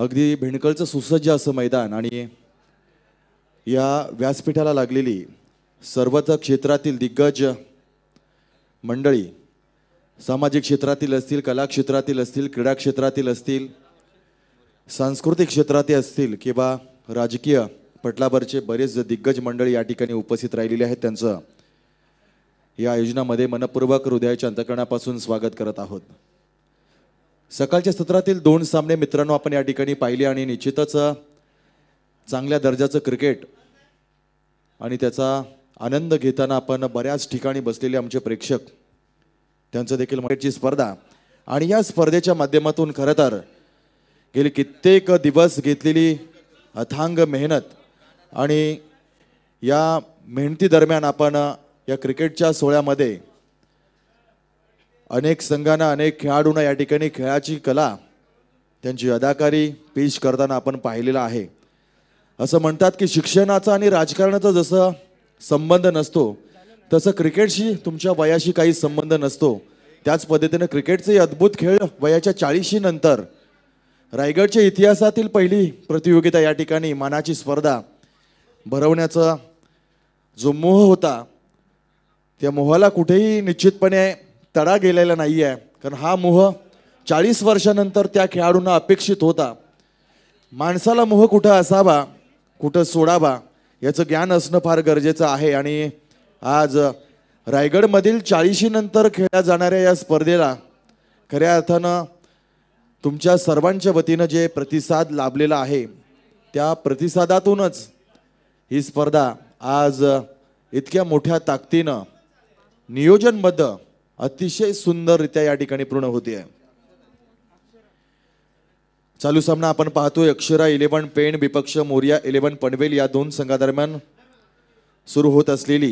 अगदी भिणकलचं सुसज्ज असं मैदान आणि या व्यासपीठाला लागलेली सर्वच क्षेत्रातील दिग्गज मंडळी, सामाजिक क्षेत्रातील असतील, कला क्षेत्रातील असतील, क्रीडा क्षेत्रातील असतील, सांस्कृतिक क्षेत्रातील असतील किंवा राजकीय पटलावरचे बरेच दिग्गज मंडळी या ठिकाणी उपस्थित राहिलेले आहेत. त्यांचं या आयोजनामध्ये मनपूर्वक हृदयाच्या अंतःकरणापासून स्वागत करत आहोत. सकाळच्या सत्रातील 2 सामने मित्रांनो आपण या ठिकाणी पाहिले आणि निश्चितच चांगल्या दर्जाचं क्रिकेट आणि त्याचा आनंद घेताना आपण बऱ्याच ठिकाणी बसलेले आमचे प्रेक्षक त्यांचं देखील क्रिकेटची स्पर्धा आणि या स्पर्धेच्या माध्यमातून खरं तर गेली कित्येक दिवस घेतलेली अथांग मेहनत आणि या मेहनती दरम्यान आपण या क्रिकेटच्या सोहळ्यामध्ये अनेक संघांना, अनेक खेळाडूंना या ठिकाणी खेळाची कला, त्यांची अदाकारी पेश करताना आपण पाहिलेलं आहे. असं म्हणतात की शिक्षणाचा आणि राजकारणाचा जसं संबंध नसतो तसं क्रिकेटशी तुमच्या वयाशी काही संबंध नसतो. त्याच पद्धतीने क्रिकेटचे अद्भुत खेळ वयाच्या 40 नंतर रायगडच्या इतिहासातील पहिली प्रतियोगिता या ठिकाणी मानाची स्पर्धा भरवण्याचा जो मोह होता त्या मोहाला कुठेही निश्चितपणे तडा गेलेला नाही आहे. कारण हा मोह 40 वर्षानंतर त्या खेळाडूंना अपेक्षित होता. माणसाला मोह कुठं असावा, कुठं सोडावा याचं ज्ञान असणं फार गरजेचं आहे. आणि आज रायगडमधील 40 नंतर खेळल्या जाणाऱ्या या स्पर्धेला खऱ्या अर्थानं तुमच्या सर्वांच्या वतीनं जे प्रतिसाद लाभलेला आहे त्या प्रतिसादातूनच ही स्पर्धा आज इतक्या मोठ्या ताकदीनं नियोजनबद्ध अतिशय सुंदररित्या या ठिकाणी पूर्ण होते आहे. चालू सामना आपण पाहतोय अक्षरा 11 पेण विपक्ष मोरिया 11 पनवेल या 2 संघादरम्यान सुरू होत असलेली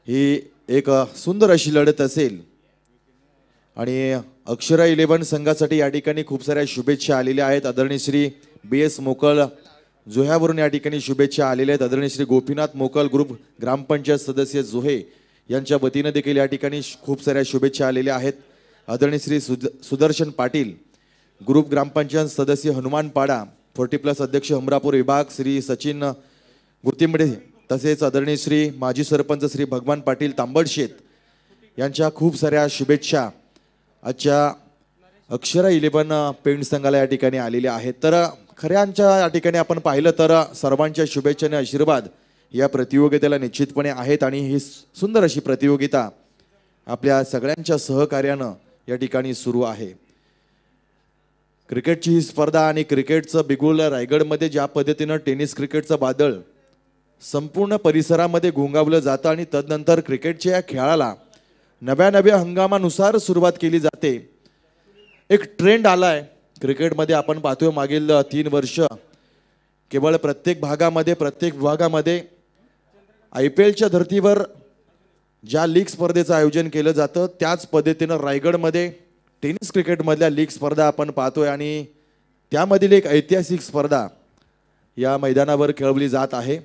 ही एक सुंदर अशी लढत असेल. आणि अक्षरा 11 संघासाठी या ठिकाणी खूप साऱ्या शुभेच्छा आलेल्या आहेत. आदरणीय श्री BS मोकळ जोह्यावरून या ठिकाणी शुभेच्छा आलेल्या आहेत. आदरणीय श्री गोपीनाथ मोकल ग्रुप ग्रामपंचायत सदस्य जोहे यांच्या वतीने देखील या ठिकाणी खूप साऱ्या शुभेच्छा आलेल्या आहेत. आदरणीय श्री सुदर्शन पाटील ग्रुप ग्रामपंचायत सदस्य हनुमानपाडा 40+ अध्यक्ष हमरापूर विभाग श्री सचिन गुतिंबडे तसेच आदरणीय श्री माजी सरपंच श्री भगवान पाटील तांबडशेत यांच्या खूप साऱ्या शुभेच्छा आजच्या अक्षरा 11 पेंड संघाला या ठिकाणी आलेल्या आहेत. तर खऱ्यांच्या या ठिकाणी आपण पाहिलं तर सर्वांच्या शुभेच्छा आणि आशीर्वाद या प्रतियोगितेला निश्चितपणे आहेत. आणि ही सुंदर अशी प्रतियोगिता आपल्या सगळ्यांच्या सहकार्यानं या ठिकाणी सुरू आहे. क्रिकेटची ही स्पर्धा आणि क्रिकेटचं बिगुल रायगडमध्ये ज्या पद्धतीनं टेनिस क्रिकेटचं बादळ संपूर्ण परिसरामध्ये घोंगावलं जातं आणि तदनंतर क्रिकेटच्या या खेळाला नव्या हंगामानुसार सुरुवात केली जाते. एक ट्रेंड आलाय क्रिकेटमध्ये. आपण पाहतोय मागील 3 वर्ष केवळ प्रत्येक भागामध्ये, प्रत्येक विभागामध्ये IPLच्या धर्तीवर ज्या लीग स्पर्धेचं आयोजन केलं जातं त्याच पद्धतीनं रायगडमध्ये टेनिस क्रिकेटमधल्या लीग स्पर्धा आपण पाहतोय. आणि त्यामधील एक ऐतिहासिक स्पर्धा या मैदानावर खेळवली जात आहे.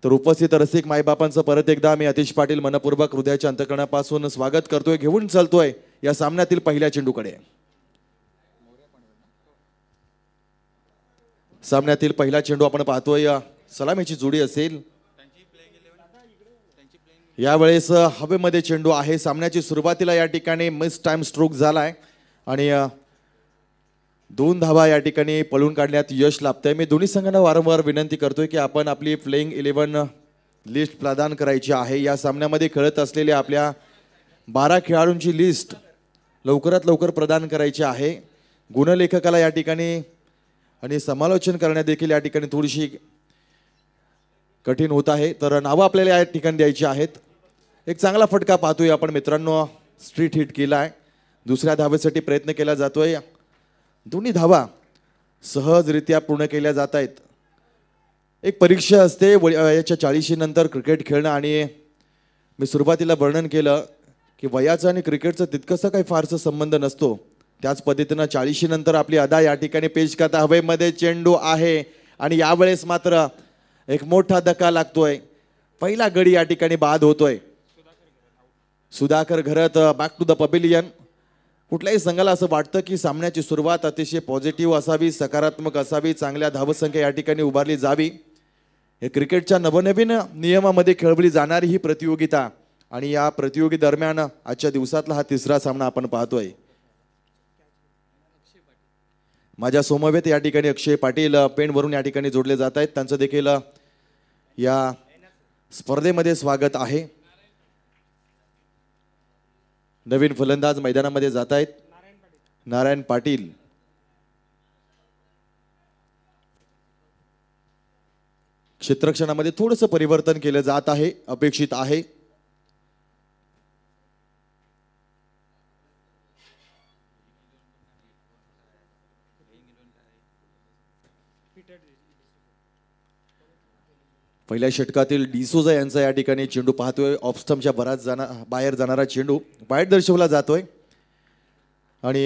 तर उपस्थित रसिक मायबापांचं परत एकदा मी अतिश पाटील मनपूर्वक हृदयाच्या अंतःकरणापासून स्वागत करतोय. घेऊन चालतोय या सामन्यातील पहिल्या चेंडूकडे. सामन्यातील पहिला चेंडू आपण पाहतोय सलामीची जोडी असेल. यावेळेस हवेमध्ये चेंडू आहे. सामन्याची सुरुवातीला या ठिकाणी मिस टाइम स्ट्रोक झालाय आणि 2 धावा या ठिकाणी पळून काढण्यात यश लाभतंय. मी दोन्ही संघांना वारंवार विनंती करतोय की आपण आपली प्लेइंग 11 लिस्ट प्रदान करायची आहे. या सामन्यामध्ये खेळत असलेल्या आपल्या 12 खेळाडूंची लिस्ट लवकरात लवकर प्रदान करायची आहे. गुणलेखकाला या ठिकाणी आणि समालोचन करण्यात देखील या ठिकाणी थोडीशी कठीण होत आहे. तर नावं आपल्याला या ठिकाणी द्यायची आहेत. एक चांगला फटका पाहतोय आपण मित्रांनो. स्ट्रीट हिट केलाय. दुसऱ्या धावेसाठी प्रयत्न केला जातोय. दोन्ही धावा सहजरित्या पूर्ण केल्या जात आहेत. एक परीक्षा असते वयाच्या 40 नंतर क्रिकेट खेळणं. आणि मी सुरुवातीला वर्णन केलं की वयाचं आणि क्रिकेटचं तितकंसं काही फारसं संबंध नसतो. त्याच पद्धतीनं 40 नंतर आपली अदा या ठिकाणी पेश करता. हवेमध्ये चेंडू आहे आणि यावेळेस मात्र एक मोठा धक्का लागतोय. पहिला गडी या ठिकाणी बाद होतोय. सुधाकर घरत बॅक टू द पवेलियन. कुठल्याही संघाला असं वाटतं की सामन्याची सुरुवात अतिशय पॉझिटिव्ह असावी, सकारात्मक असावी, चांगल्या धावसंख्या या ठिकाणी उभारली जावी। हे क्रिकेटच्या नवनवीन नियमामध्ये खेळवली जाणारी ही प्रतियोगिता आणि या प्रतियोगी दरम्यान आजच्या दिवसातला हा तिसरा सामना आपण पाहतोय। माझ्या समवेत या ठिकाणी अक्षय पाटील पेणवरून या ठिकाणी जोडले जात आहेत, त्यांचं देखील या स्पर्धेमध्ये स्वागत आहे। नवीन फलंदाज मैदानामध्ये जात आहेत नारायण पाटील। क्षेत्ररक्षणामध्ये थोडंसं परिवर्तन केलं जात आहे, अपेक्षित आहे। पहिल्या षटकातील डिसोजा यांचा या ठिकाणी चेंडू पाहतोय, ऑफ स्टंपच्या बाहेर जाणारा चेंडू वाईड दर्शवला जातोय आणि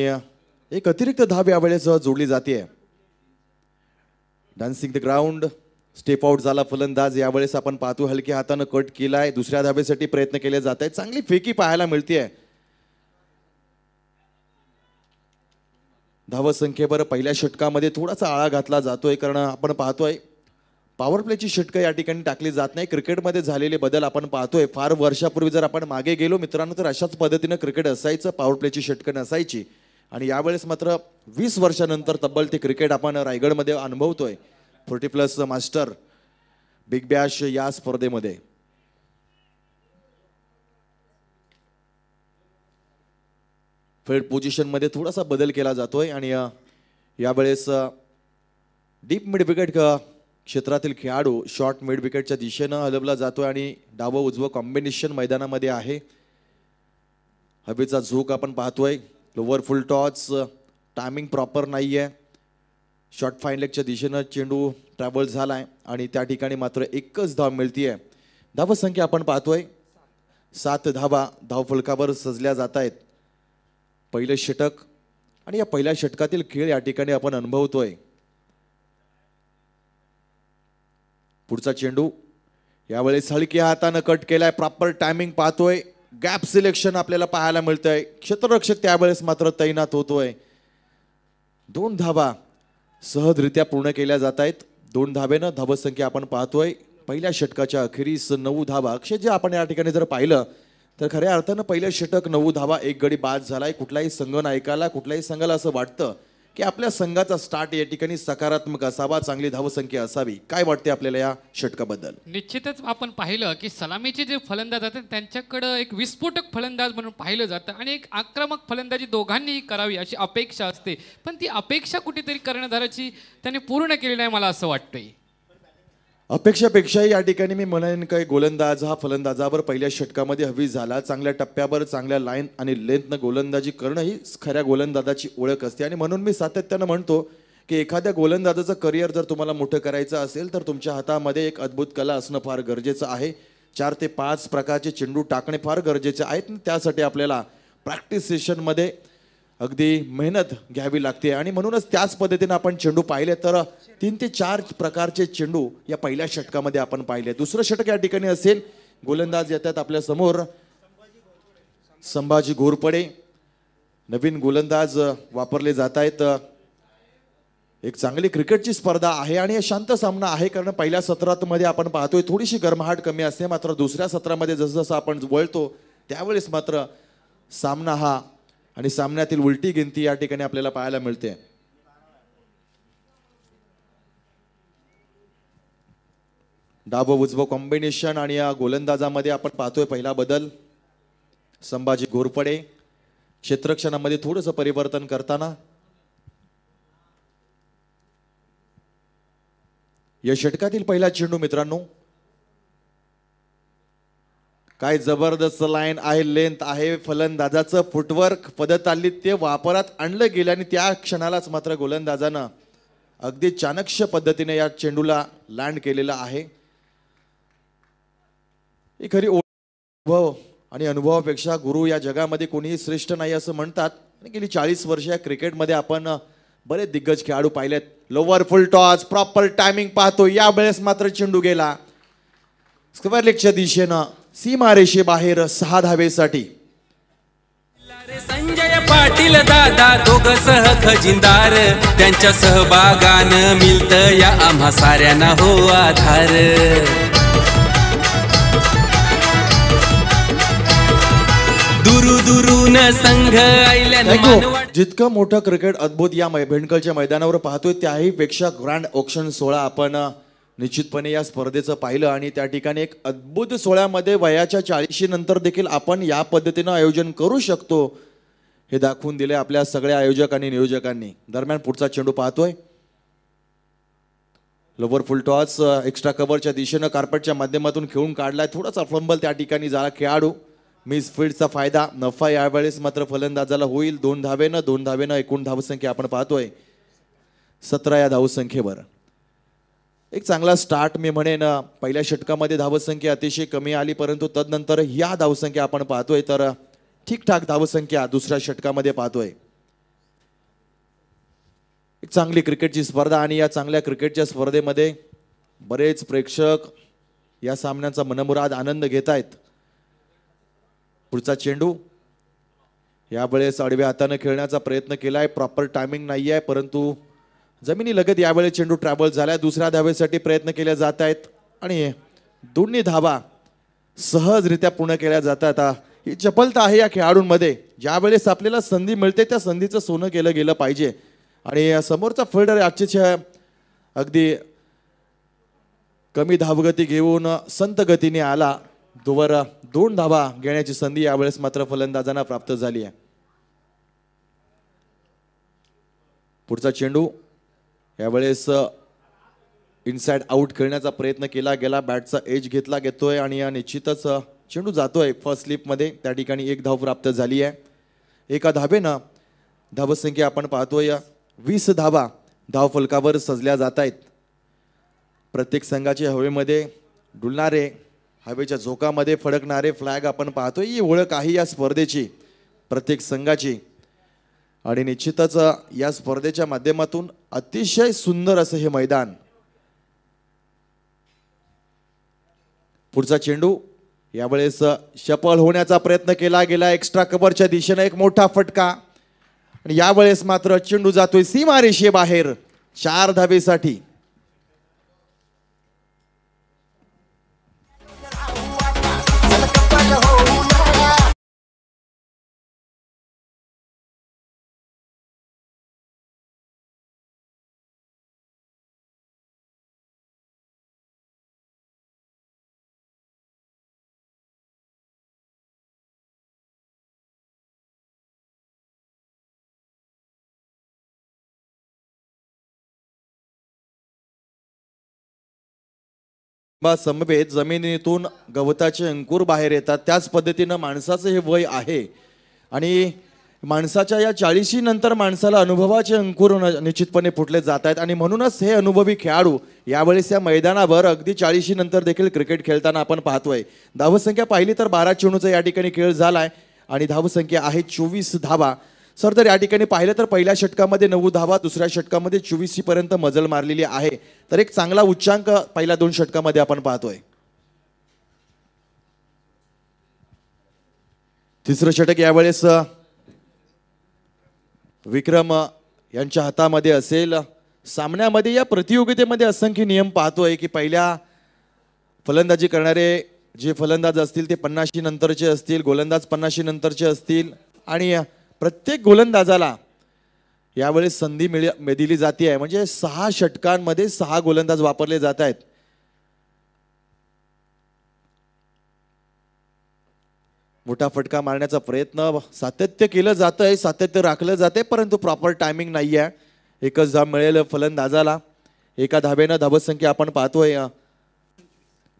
एक अतिरिक्त धाव यावेळेस जोडली जाते। Dancing the ground step out झाला फलंदाज, यावेळेस आपण पाहतो हलक्या हाताने कट केलाय, दुसऱ्या धावेसाठी प्रयत्न केले जात आहेत, चांगली फेकी पाहायला मिळतेय। धावसंख्येवर पहिल्या षटकामध्ये थोडासा आळा घातला जातोय, कारण आपण पाहतोय पॉवर प्लेची षटकं या ठिकाणी टाकली जात नाही। क्रिकेटमध्ये झालेले बदल आपण पाहतोय, फार वर्षापूर्वी जर आपण मागे गेलो मित्रांनो तर अशाच पद्धतीने क्रिकेट असायचं, पॉवर प्लेची षटकं नसायची आणि यावेळेस मात्र 20 वर्षानंतर तब्बल ते क्रिकेट आपण रायगडमध्ये अनुभवतोय। 40+ मास्टर बिग बॅश या स्पर्धेमध्ये फील्ड पोझिशन मध्ये थोडासा बदल केला जातोय आणि यावेळेस डीप मिड विकेट क्षेत्रातील खेळाडू शॉर्ट मिड विकेटच्या दिशेने हलवला जातोय आणि डावं उजवं कॉम्बिनेशन मैदानामध्ये आहे। हवेचा झोक आपण पाहतोय, लोअर फुल टॉस, टायमिंग प्रॉपर नाहीये, शॉर्ट फाईन लेगच्या दिशेने चेंडू ट्रॅव्हल झालाय आणि त्या ठिकाणी मात्र एकच धाव मिळतीये। धावसंख्या आपण पाहतोय 7 धावा धावफलकावर सजल्या जात आहेत। पहिलं षटक आणि या पहिल्या षटकातील खेळ या ठिकाणी आपण अनुभवतोय। पुढचा चेंडू यावेळेस हलक्या हाताने कट केलाय, प्रॉपर टायमिंग पाहतोय, गॅप सिलेक्शन आपल्याला पाहायला मिळतंय, क्षेत्ररक्षक त्यावेळेस मात्र तैनात होतोय। 2 धावा सहजरित्या पूर्ण केल्या जात आहेत। 2 धावेनं धावसंख्या आपण पाहतोय पहिल्या षटकाच्या अखेरीस 9 धावा। अक्षय जे आपण या ठिकाणी जर पाहिलं तर खऱ्या अर्थानं पहिलं षटक 9 धावा, एक गडी बाद झालाय। कुठलाही संघ नायकाला कुठल्याही संघाला असं वाटतं की आपल्या संघाचा स्टार्ट या ठिकाणी सकारात्मक असावा, चांगली धावसंख्या असावी। काय वाटते आपल्याला या षटकाबद्दल? निश्चितच आपण पाहिलं की सलामीचे जे फलंदाज आहेत त्यांच्याकडे एक विस्फोटक फलंदाज म्हणून पाहिलं जातं आणि एक आक्रमक फलंदाजी दोघांनीही करावी अशी अपेक्षा असते, पण ती अपेक्षा कुठेतरी कर्णधाराची त्याने पूर्ण केली नाही मला असं वाटतंय। अपेक्षापेक्षा या ठिकाणी मी म्हणेन काही गोलंदाज हा फलंदाजावर पहिल्या षटकामध्ये हवी झाला। चांगल्या टप्प्यावर चांगल्या लाईन आणि लेंथनं गोलंदाजी करणं ही खऱ्या गोलंदाजाची ओळख असते आणि म्हणून मी सातत्यानं म्हणतो की एखाद्या गोलंदाजाचं करिअर जर तुम्हाला मोठं करायचं असेल तर तुमच्या हातामध्ये एक अद्भुत कला असणं फार गरजेचं आहे। 4 ते 5 प्रकारचे चेंडू टाकणे फार गरजेचे आहेत, त्यासाठी आपल्याला प्रॅक्टिस सेशनमध्ये अगदी मेहनत घ्यावी लागते आणि म्हणूनच त्याच पद्धतीने आपण चेंडू पाहिले तर 3 ते 4 प्रकारचे चेंडू या पहिल्या षटकामध्ये आपण पाहिले। दुसरं षटक या ठिकाणी असेल, गोलंदाज येतात आपल्या समोर संभाजी घोरपडे, नवीन गोलंदाज वापरले जात आहेत। एक चांगली क्रिकेटची स्पर्धा आहे आणि शांत सामना आहे, कारण पहिल्या सत्रामध्ये आपण पाहतोय थोडीशी गरमाहट कमी असते, मात्र दुसऱ्या सत्रामध्ये जसं जसं आपण वळतो त्यावेळेस मात्र सामना हा आणि सामन्यातील उलटी गिनती या ठिकाणी आपल्याला पाहायला मिळते। डावं उजवं कॉम्बिनेशन आणि या गोलंदाजामध्ये आपण पाहतोय पहिला बदल, संभाजी घोरपडे क्षेत्ररक्षणामध्ये थोडंसं परिवर्तन करताना। या षटकातील पहिला चेंडू मित्रांनो, काय जबरदस्त लाईन आहे, लेंथ आहे, फलंदाजाचं फुटवर्क पदतालित्य वापरात आणलं गेलं आणि त्या क्षणालाच मात्र गोलंदाजानं अगदी चाणक्य पद्धतीने या चेंडूला लँड केलेला आहे। ही खरी अनुभव आणि अनुभवापेक्षा गुरु या जगामध्ये कोणीही श्रेष्ठ नाही असं म्हणतात आणि गेली 40 वर्ष या क्रिकेटमध्ये आपण बरेच दिग्गज खेळाडू पाहिलेत। लोअर फुल टॉस, प्रॉपर टायमिंग पाहतो, यावेळेस मात्र चेंडू गेला स्क्वेअर लेगच्या दिशेनं सीमारेषे बाहेर 6 धावेसाठी। संजय पाटील दादा दोघ सह खजिनदार, त्यांच्या सहभागानं मिळतं या आम्हा साऱ्यांना हो आधार. दुरून संघ आयल्यानं मानवाड. जितकं मोठं क्रिकेट अद्भुत या भेंडकलच्या मैदानावर पाहतोय त्याही पेक्षा ग्रँड ऑक्शन सोहळा आपण निश्चितपणे या स्पर्धेचं पाहिलं. आणि त्या ठिकाणी एक अद्भुत सोहळ्यामध्ये वयाच्या 40 नंतर देखील आपण या पद्धतीनं आयोजन करू शकतो हे दाखवून दिले आपल्या सगळ्या आयोजक आणि नियोजकांनी. दरम्यान पुढचा चेंडू पाहतोय, लोवर फुल टॉस एक्स्ट्रा कव्हरच्या दिशेनं कार्पेटच्या माध्यमातून खेळून काढलाय. थोडासा फंबल त्या ठिकाणी झाला खेळाडू, मिस फील्डचा फायदा. नफा यावेळेस मात्र फलंदाजाला होईल 2 धावेनं एकूण धावसंख्या आपण पाहतोय 17 या धावसंख्येवर. एक चांगला स्टार्ट मी म्हणेन. पहिल्या षटकामध्ये धावसंख्या अतिशय कमी आली, परंतु तदनंतर या धावसंख्या आपण पाहतोय तर ठीकठाक धावसंख्या दुसऱ्या षटकामध्ये पाहतोय. एक चांगली क्रिकेटची स्पर्धा आणि या चांगल्या क्रिकेटच्या स्पर्धेमध्ये बरेच प्रेक्षक या सामन्याचा मनमुराद आनंद घेत आहेत. पुढचा चेंडू यावेळेस आडव्या हाताने खेळण्याचा प्रयत्न केलाय, प्रॉपर टायमिंग नाही आहे, परंतु जमिनी लगत यावेळेस चेंडू ट्रॅव्हल झालाय. दुसऱ्या धावेसाठी प्रयत्न केले जात आहेत आणि दोन्ही धावा सहजरित्या पूर्ण केल्या जातात. ही चपलता आहे या खेळाडूंमध्ये. ज्यावेळेस आपल्याला संधी मिळते त्या संधीचं सोनं केलं गेलं पाहिजे. आणि समोरचा फिल्डर अतिशय अगदी कमी धावगती घेऊन संत गतीने आला. दोवर 2 धावा घेण्याची संधी यावेळेस मात्र फलंदाजांना प्राप्त झाली आहे. पुढचा चेंडू यावेळेस इनसाइड आउट खेळण्याचा प्रयत्न केला गेला. बॅटचा एज घेतला घेतोय आणि निश्चितच चेंडू जातोय फर्स्ट स्लिपमध्ये. त्या ठिकाणी 1 धाव प्राप्त झाली आहे. एका धावेनं धावसंख्या आपण पाहतोय 20 धावा धाव फलकावर सजल्या जात आहेत. प्रत्येक संघाचे हवेमध्ये डुलणारे, हवेच्या झोकामध्ये फडकणारे फ्लॅग आपण पाहतोय. ही ओळख आहे या स्पर्धेची प्रत्येक संघाची. आणि निश्चितच या स्पर्धेच्या माध्यमातून अतिशय सुंदर असं हे मैदान. पुढचा चेंडू यावेळेस शफल होण्याचा प्रयत्न केला गेला एक्स्ट्रा कव्हरच्या दिशेने. एक मोठा फटका आणि यावेळेस मात्र चेंडू जातोय सीमारेषेबाहेर 4 धावेसाठी. समवेत जमिनीतून गवताचे अंकुर बाहेर येतात. त्याच पद्धतीनं माणसाचं हे वय आहे आणि माणसाच्या या 40 नंतर माणसाला अनुभवाचे अंकुर निश्चितपणे फुटले जात आहेत. आणि म्हणूनच हे अनुभवी खेळाडू यावेळेस या मैदानावर अगदी 40 नंतर देखील क्रिकेट खेळताना आपण पाहतोय. धावसंख्या पाहिली तर 12 चेंडूचा या ठिकाणी खेळ झालाय आणि धावसंख्या आहे 24 धावा. सर तर या ठिकाणी पाहिलं तर पहिल्या षटकामध्ये 9 धावा, दुसऱ्या षटकामध्ये 24 पर्यंत मजल मारलेली आहे. तर एक चांगला उच्चांक पहिल्या 2 षटकामध्ये आपण पाहतोय. तिसरं षटक यावेळेस विक्रम यांच्या हातामध्ये असेल. सामन्यामध्ये या प्रतियोगितेमध्ये असंख्य नियम पाहतोय की पहिल्या फलंदाजी करणारे जे फलंदाज असतील ते 50 नंतरचे असतील, गोलंदाज 50 नंतरचे असतील आणि प्रत्येक गोलंदाजाला यावेळेस संधी दिली जाते आहे. म्हणजे 6 षटकांमध्ये 6 गोलंदाज वापरले जात आहेत. मोठा फटका मारण्याचा प्रयत्न सातत्य केलं जातंय, सातत्य राखलं जाते, परंतु प्रॉपर टायमिंग नाही आहे. एकच धाव मिळेल फलंदाजाला. एका धावेनं धावसंख्या आपण पाहतोय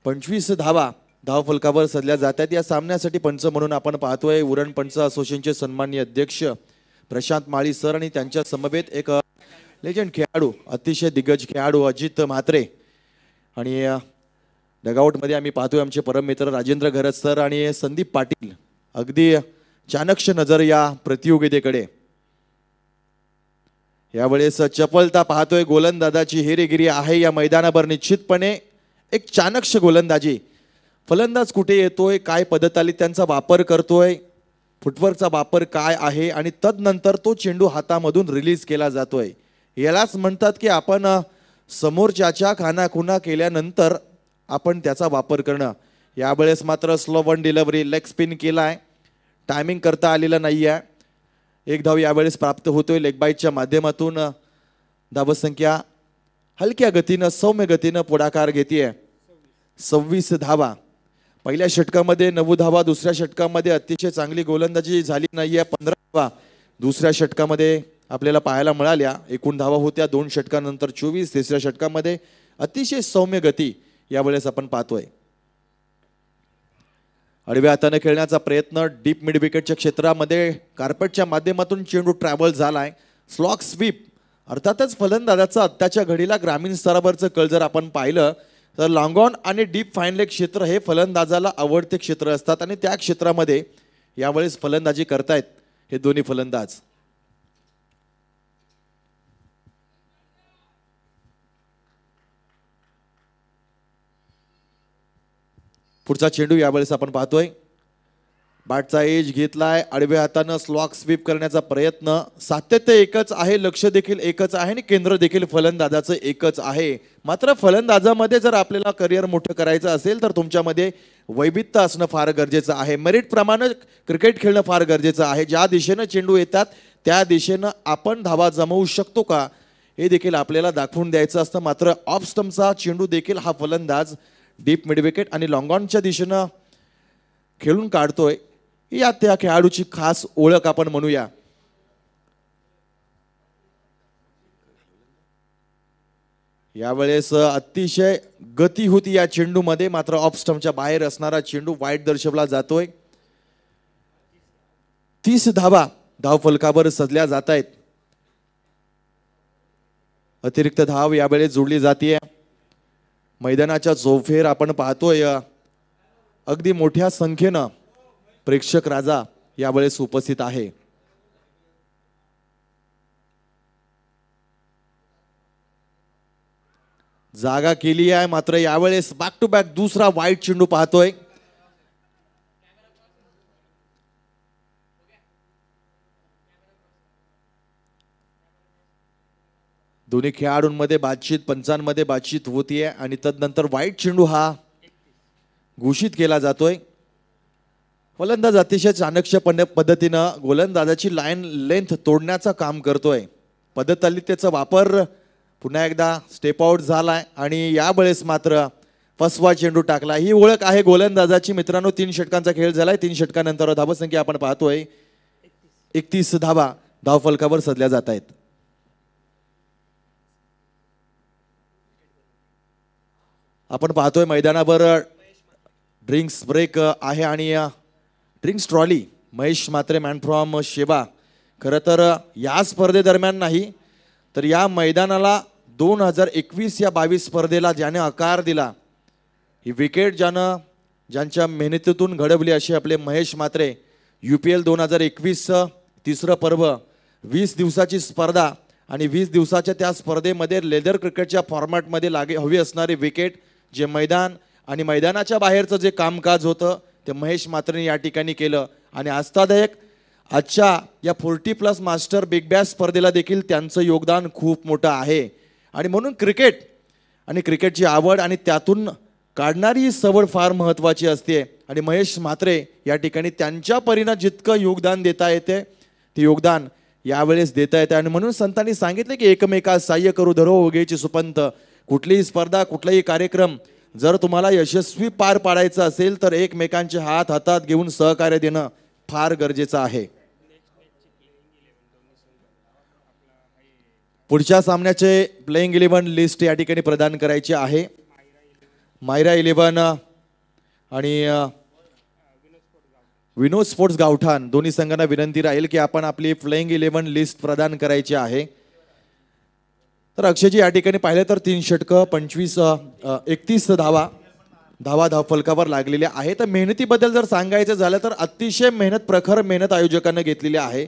25 धावा धाव फलकावर सजल्या जातात. या सामन्यासाठी पंच म्हणून आपण पाहतोय उरण पंच असोसिएशनचे सन्माननीय अध्यक्ष प्रशांत माळी सर आणि त्यांच्या समवेत एक लेजंड खेळाडू, अतिशय दिग्गज खेळाडू अजित म्हात्रे. आणि डगआउटमध्ये आम्ही पाहतोय आमचे परममित्र राजेंद्र घरत सर आणि संदीप पाटील. अगदी चाणक्ष नजर या प्रतियोगितेकडे. यावेळेस चपलता पाहतोय, गोलंदाजाची हेरेगिरी आहे या मैदानावर. निश्चितपणे एक चाणक्य गोलंदाजी. फलंदाज कुठे येतोय, काय पद्धत आली त्यांचा वापर करतोय फुटवर्कचा वापर काय आहे आणि तदनंतर तो चेंडू हातामधून रिलीज केला जातोय. यालाच म्हणतात की आपण समोरच्याच्या खानाखुणा केल्यानंतर आपण त्याचा वापर करणं. यावेळेस मात्र slow one delivery leg spin केलाय, टायमिंग करता आलेलं नाही आहे. एक धाव यावेळेस प्राप्त होतोय लेग बाईटच्या माध्यमातून. धावसंख्या हलक्या गतीनं सौम्य गतीनं पुढाकार घेतेय. 26 धावा. पहिल्या षटकामध्ये 9 धावा, दुसऱ्या षटकामध्ये अतिशय चांगली गोलंदाजी झाली नाहीये, 15 धावा दुसऱ्या षटकामध्ये आपल्याला पाहायला मिळाल्या. एकूण धावा होत्या 2 षटकानंतर 24. तिसऱ्या षटकामध्ये अतिशय सौम्य गती यावेळेस आपण पाहतोय. आडव्या हाताने खेळण्याचा प्रयत्न, डीप मिड विकेटच्या क्षेत्रामध्ये कार्पेटच्या माध्यमातून चेंडू ट्रॅव्हल झालाय. स्लॉग स्वीप अर्थातच फलंदाजाचं आत्ताच्या घडीला ग्रामीण स्तरावरचं कल जर आपण पाहिलं तर लॉंग ऑन आणि डीप फाईन लेग क्षेत्र हे फलंदाजाला आवडते क्षेत्र असतात आणि त्या क्षेत्रामध्ये यावेळेस फलंदाजी करतायत हे दोन्ही फलंदाज. पुढचा चेंडू यावेळेस आपण पाहतोय. बॅटचा एज घेतलाय, आडव्या हातानं स्लॉग स्वीप करण्याचा प्रयत्न. सातत्य एकच आहे, लक्ष देखील एकच आहे आणि केंद्र देखील फलंदाजाचं एकच आहे. मात्र फलंदाजामध्ये जर आपल्याला करिअर मोठं करायचं असेल तर तुमच्यामध्ये वैविध्य असणं फार गरजेचं आहे. मेरिट प्रमाणे क्रिकेट खेळणं फार गरजेचं आहे. ज्या दिशेनं चेंडू येतात त्या दिशेनं आपण धावा जमवू शकतो का हे देखील आपल्याला दाखवून द्यायचं असतं. मात्र ऑफ स्टंपचा चेंडू देखील हा फलंदाज डीप मिड विकेट आणि लॉंग ऑनच्या दिशेनं खेळून काढतोय. या त्या खेळाडूची खास ओळख आपण म्हणूया. यावेळेस अतिशय गती होती या चेंडूमध्ये, मात्र ऑफ स्टंपच्या बाहेर असणारा चेंडू वाईट दर्शवला जातोय. 30 धावा धावफलकावर सजल्या जात आहेत. अतिरिक्त धाव यावेळेस जोडली जाते. मैदानाच्या चौफेर आपण पाहतोय अगदी मोठ्या संख्येनं प्रेक्षक राजा यावेळेस उपस्थित आहे. जागा केली आहे, मात्र यावेळेस बॅक टू बॅक दुसरा वाईट चेंडू पाहतोय. दोन्ही खेळाडूंमध्ये बातचीत, पंचांमध्ये बातचीत होतीये आणि तदनंतर वाईट चेंडू हा घोषित केला जातोय. फलंदाज अतिशय चाणक्य पद्धतीनं गोलंदाजाची लाईन लेंथ तोडण्याचं काम करतोय. पद्धतलीतेचा वापर पुन्हा एकदा स्टेप आउट झालाय आणि यावेळेस मात्र फसवा चेंडू टाकला. ही ओळख आहे गोलंदाजाची. मित्रांनो, 3 षटकांचा खेळ झालाय. 3 षटकानंतर धावसंख्या आपण पाहतोय 31 धावा धावफलकावर सजल्या जात आहेत. आपण पाहतोय मैदानावर ड्रिंक्स ब्रेक आहे आणि drinks trolley. Mahesh Mhatre man from Sheva. खरं तर या स्पर्धेदरम्यान नाही तर या मैदानाला 2021 या 22 स्पर्धेला ज्याने आकार दिला, ही विकेट ज्यांच्या मेहनतीतून घडवली असे आपले महेश म्हात्रे. UPL 2021 तिसरं पर्व, 20 दिवसाची स्पर्धा आणि 20 दिवसाच्या त्या स्पर्धेमध्ये लेदर क्रिकेटच्या फॉर्मॅटमध्ये हवी असणारी विकेट, जे मैदान आणि मैदानाच्या बाहेरचं जे कामकाज होतं ते महेश म्हात्रेने या ठिकाणी केलं. आणि आस्थादायक आजच्या या 40+ मास्टर बिग बॅश स्पर्धेला देखील त्यांचं योगदान खूप मोठं आहे. आणि म्हणून क्रिकेट आणि क्रिकेटची आवड आणि त्यातून काढणारी सवड फार महत्त्वाची असते. आणि महेश म्हात्रे या ठिकाणी त्यांच्या परीनं जितकं योगदान देता येते ते योगदान यावेळेस देता येते. आणि म्हणून संतांनी सांगितले की एकमेकास सहाय्य करू धरो ओघेची सुपंत. कुठलीही स्पर्धा, कुठलाही कार्यक्रम जर तुम्हाला यशस्वी पार पाडायचं असेल तर एकमेकांचे हात हातात घेऊन सहकार्य देणं फार गरजेचं आहे. पुढच्या सामन्याचे प्लेइंग 11 लिस्ट या ठिकाणी प्रदान करायची आहे. मायरा 11 आणि विनोद स्पोर्ट्स गावठाण दोन्ही संघांना विनंती राहील की आपण आपली प्लेइंग 11 लिस्ट प्रदान करायची आहे. तर अक्षयजी या ठिकाणी पाहिलं तर 3 षटकं, 31 धावा धावफलकावर लागलेल्या आहे. तर मेहनतीबद्दल जर सांगायचं झालं तर अतिशय प्रखर मेहनत आयोजकांना घेतलेली आहे.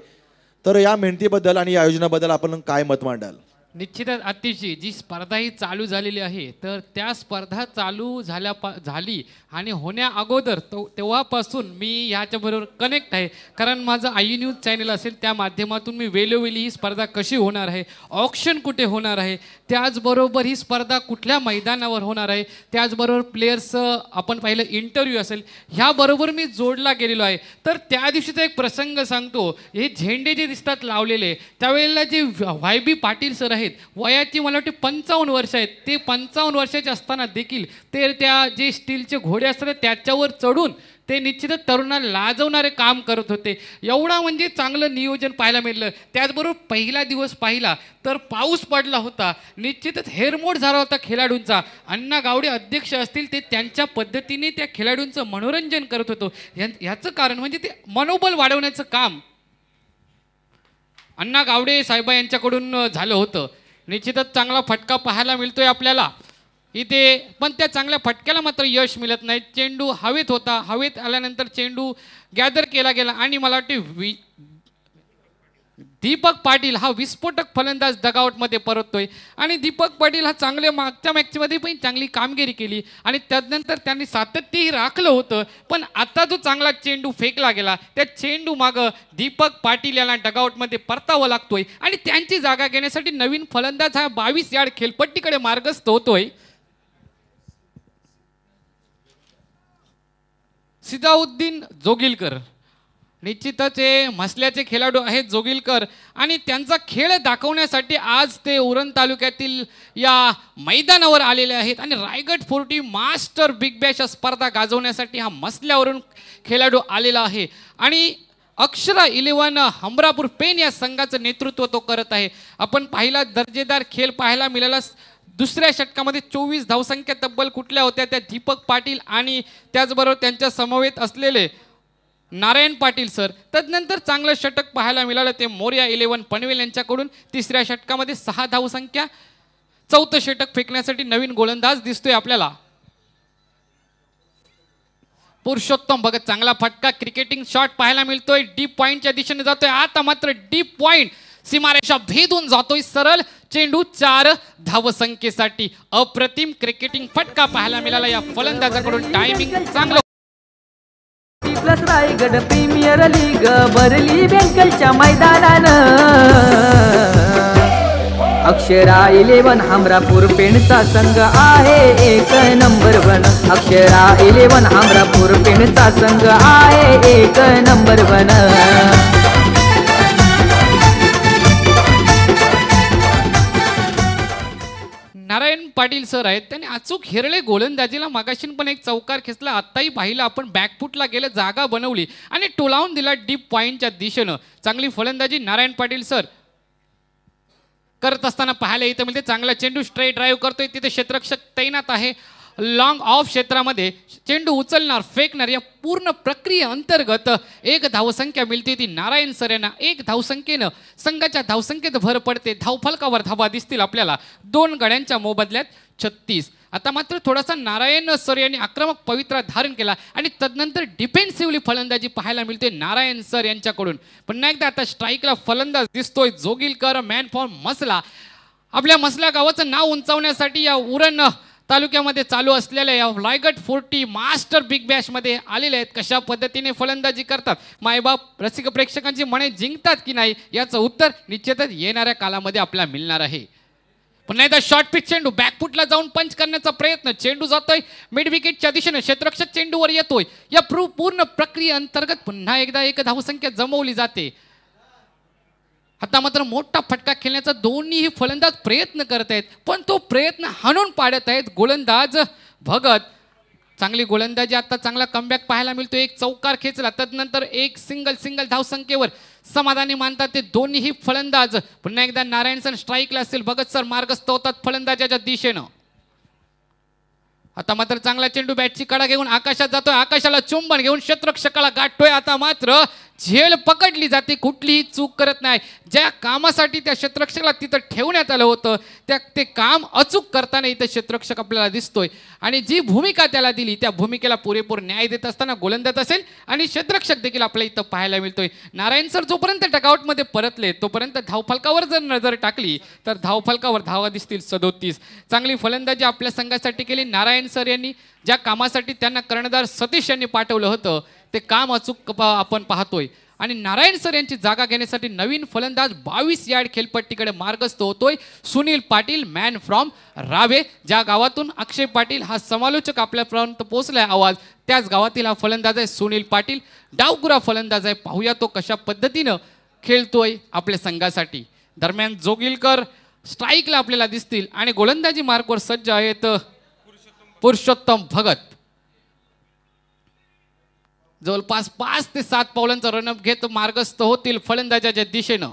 तर या मेहनतीबद्दल आणि या आयोजनाबद्दल आपण काय मत मांडाल? निश्चितच अतिशय जी स्पर्धा ही चालू झालेली आहे तर त्या स्पर्धा चालू झाली आणि होण्या अगोदर तेव्हापासून मी ह्याच्याबरोबर कनेक्ट आहे. कारण माझं आई न्यूज चॅनल असेल त्या माध्यमातून मी वेळोवेळी ही स्पर्धा कशी होणार आहे, ऑक्शन कुठे होणार आहे, त्याचबरोबर ही स्पर्धा कुठल्या मैदानावर होणार आहे, त्याचबरोबर प्लेयर्सचं आपण पाहिलं इंटरव्ह्यू असेल, ह्याबरोबर मी जोडला गेलेलो आहे. तर त्या दिवशीचा एक प्रसंग सांगतो. हे झेंडे जे दिसतात लावलेले त्यावेळेला जे वाय.बी. पाटील सर आहेत, वयाची मला वाटते 55 वर्ष आहेत, ते 55 वर्षाचे असताना देखील ते त्या जे स्टीलचे घोडे असतात त्याच्यावर चढून ते निश्चितच तरुणाला लाजवणारे काम करत होते. एवढा म्हणजे चांगलं नियोजन पाहायला मिळालं. त्याचबरोबर पहिला दिवस पाहिला तर पाऊस पडला होता, निश्चितच हेरमोड झाला होता खेळाडूंचा. अण्णा गावडे अध्यक्ष असतील ते त्यांच्या पद्धतीने त्या खेळाडूंचं मनोरंजन करत होतो. ह्याचं कारण म्हणजे ते मनोबल वाढवण्याचं काम अण्णा गावडे साहेबा यांच्याकडून झालं होतं. निश्चितच चांगला फटका पाहायला मिळतोय आपल्याला इथे, पण त्या चांगल्या फटक्याला मात्र यश मिळत नाही. चेंडू हवेत होता, हवेत आल्यानंतर चेंडू गॅदर केला गेला आणि मला वाटते दीपक पाटील हा विस्फोटक फलंदाज डगआउटमध्ये परततोय. आणि दीपक पाटील हा चांगले मागच्या मॅचमध्ये पण चांगली कामगिरी केली आणि त्यानंतर त्यांनी सातत्यही राखलं होतं. पण आता जो चांगला चेंडू फेकला गेला त्या चेंडू मागं दीपक पाटील यांना डगआउटमध्ये परतावं लागतोय आणि त्यांची जागा घेण्यासाठी नवीन फलंदाज हा 22 यार्ड खेळपट्टीकडे मार्गस्थ होतोय. सिदाउद्दीन जोगिलकर निश्चितच हे मसल्याचे खेळाडू आहेत जोगिलकर आणि त्यांचा खेळ दाखवण्यासाठी आज ते उरण तालुक्यातील या मैदानावर आलेले आहेत आणि रायगड 40 मास्टर बिग बॅश स्पर्धा गाजवण्यासाठी हा मसल्यावरून खेळाडू आलेला आहे. आणि अक्षरा 11 हमरापूर पेन या संघाचं नेतृत्व तो करत आहे. आपण पाहिला दर्जेदार खेळ पाहायला मिळाला. दुसऱ्या षटकामध्ये 24 धावसंख्या तब्बल कुठल्या होत्या त्या दीपक पाटील आणि त्याचबरोबर त्यांच्या समवेत असलेले नारायण पाटील सर. तदनंतर चांगलं षटक पाहायला मिळालं ते मोर्या 11 पनवेल यांच्याकडून. तिसऱ्या षटकामध्ये 6 धावसंख्या. चौथं षटक फेकण्यासाठी नवीन गोलंदाज दिसतोय आपल्याला पुरुषोत्तम भगत. चांगला फटका क्रिकेटिंग शॉट पाहायला मिळतोय, डीप पॉइंटच्या दिशेने जातोय. आता मात्र डीप पॉइंट सीमारेषा भेदून जातोय सरळ चेंडू 4 धावसंख्येसाठी. अप्रतिम क्रिकेटिंग फटका पाहायला मिळाला या फलंदाजाकडून. टायमिंग चांगलं. प्लस रायगड प्रीमियर लीग भरली बँकलच्या मैदानानं. अक्षरा 11 हमरापूर पेणचा संघ आहे 1 नंबर 1. अक्षरा 11 हमरापूर पेणचा संघ आहे 1 नंबर 1. नारायण पाटील सर आहेत, त्यांनी अचूक हेरळे गोलंदाजीला मागाशी पण एक चौकार खेचला. आत्ताही पाहिलं आपण बॅकफुटला गेलं, जागा बनवली आणि टोलावून दिला डीप पॉइंटच्या दिशेनं. चांगली फलंदाजी नारायण पाटील सर करत असताना पाहायला इथं मिळते. चांगला चेंडू स्ट्रेट ड्राईव्ह करतोय, तिथे क्षेत्ररक्षक तैनात आहे. लॉंग ऑफ क्षेत्रामध्ये चेंडू उचलणार फेकणार या पूर्ण प्रक्रिये अंतर्गत 1 धावसंख्या मिळते ती नारायण सर यांना. 1 धावसंख्येनं संघाच्या धावसंख्येत भर पडते. धावफलकावर धावा दिसतील आपल्याला. 2 गड्यांच्या मोबदल्यात 36. आता मात्र थोडासा नारायण सर यांनी आक्रमक पवित्रा धारण केला आणि तदनंतर डिफेन्सिव्हली फलंदाजी पाहायला मिळते नारायण सर यांच्याकडून. पुन्हा एकदा आता स्ट्राईकला फलंदाज दिसतोय जोगिलकर, मॅन फॉर मसला. आपल्या मसला गावाचं नाव उंचावण्यासाठी या उरण तालुक्यामध्ये चालू असलेल्या या रायगड 40 मास्टर बिग बॅशमध्ये आलेले आहेत. कशा पद्धतीने फलंदाजी करतात, मायबाप रसिक प्रेक्षकांची मने जिंकतात की नाही याचं उत्तर निश्चितच येणाऱ्या कालामध्ये आपल्याला मिळणार आहे. पुन्हा एकदा शॉर्ट पिच चेंडू बॅकफुटला जाऊन पंच करण्याचा प्रयत्न. चेंडू जातोय मिड विकेटच्या दिशेने, क्षेत्ररक्षक चेंडूवर येतोय. या पूर्ण प्रक्रियेअंतर्गत पुन्हा एकदा 1 धावसंख्या जमवली जाते. आता मात्र मोठा फटका खेळण्याचा दोन्हीही फलंदाज प्रयत्न करत आहेत, पण तो प्रयत्न हाणून पाडत आहेत गोलंदाज भगत. चांगली गोलंदाजी, आता चांगला कमबॅक पाहायला मिळतो. 1 चौकार खेचला, तदनंतर 1 सिंगल धावसंख्येवर समाधानी मानतात ते दोन्हीही फलंदाज. पुन्हा एकदा नारायण सर स्ट्राईकला असतील, भगत सर मार्गस्थ होतात फलंदाजाच्या दिशेनं. आता मात्र चांगला चेंडू बॅटची कडा घेऊन आकाशात जातोय, आकाशाला चुंबन घेऊन क्षेत्ररक्षकाला गाठतोय. आता मात्र झेल पकडली जाते, कुठलीही चूक करत नाही. ज्या कामासाठी त्या क्षेत्ररक्षकाला तिथं ठेवण्यात आलं होतं ते काम अचूक करताना इथं क्षेत्ररक्षक आपल्याला दिसतोय. आणि जी भूमिका त्याला दिली त्या भूमिकेला पुरेपूर न्याय देत असताना गोलंदाज असेल आणि क्षेत्ररक्षक देखील आपल्याला इथं पाहायला मिळतोय. नारायण सर जोपर्यंत डगआउटमध्ये परतले तोपर्यंत धावफलकावर जर नजर टाकली तर धावफलकावर धावा दिसतील 37. चांगली फलंदाजी आपल्या संघासाठी केली नारायण सर यांनी. ज्या कामासाठी त्यांना कर्णधार सतीश यांनी पाठवलं होतं ते काम अचूक आपण पाहतोय. आणि नारायण सर यांची जागा घेण्यासाठी नवीन फलंदाज 22 यार्ड खेळपट्टीकडे मार्गस्थ होतोय. सुनील पाटील, मॅन फ्रॉम रावे. ज्या गावातून अक्षय पाटील हा समालोचक आपल्यापर्यंत पोहोचलाय आवाज, त्याच गावातील हा फलंदाज आहे सुनील पाटील. डावकुरा फलंदाज आहे. पाहूया तो कशा पद्धतीनं खेळतोय आपल्या संघासाठी. दरम्यान जोगिलकर स्ट्राईकला आपल्याला दिसतील आणि गोलंदाजी मार्कवर सज्ज आहेत पुरुषोत्तम भगत. जवळपास 5 ते 7 पावलांचा रनअप घेत मार्गस्थ होतील फलंदाजाच्या दिशेनं.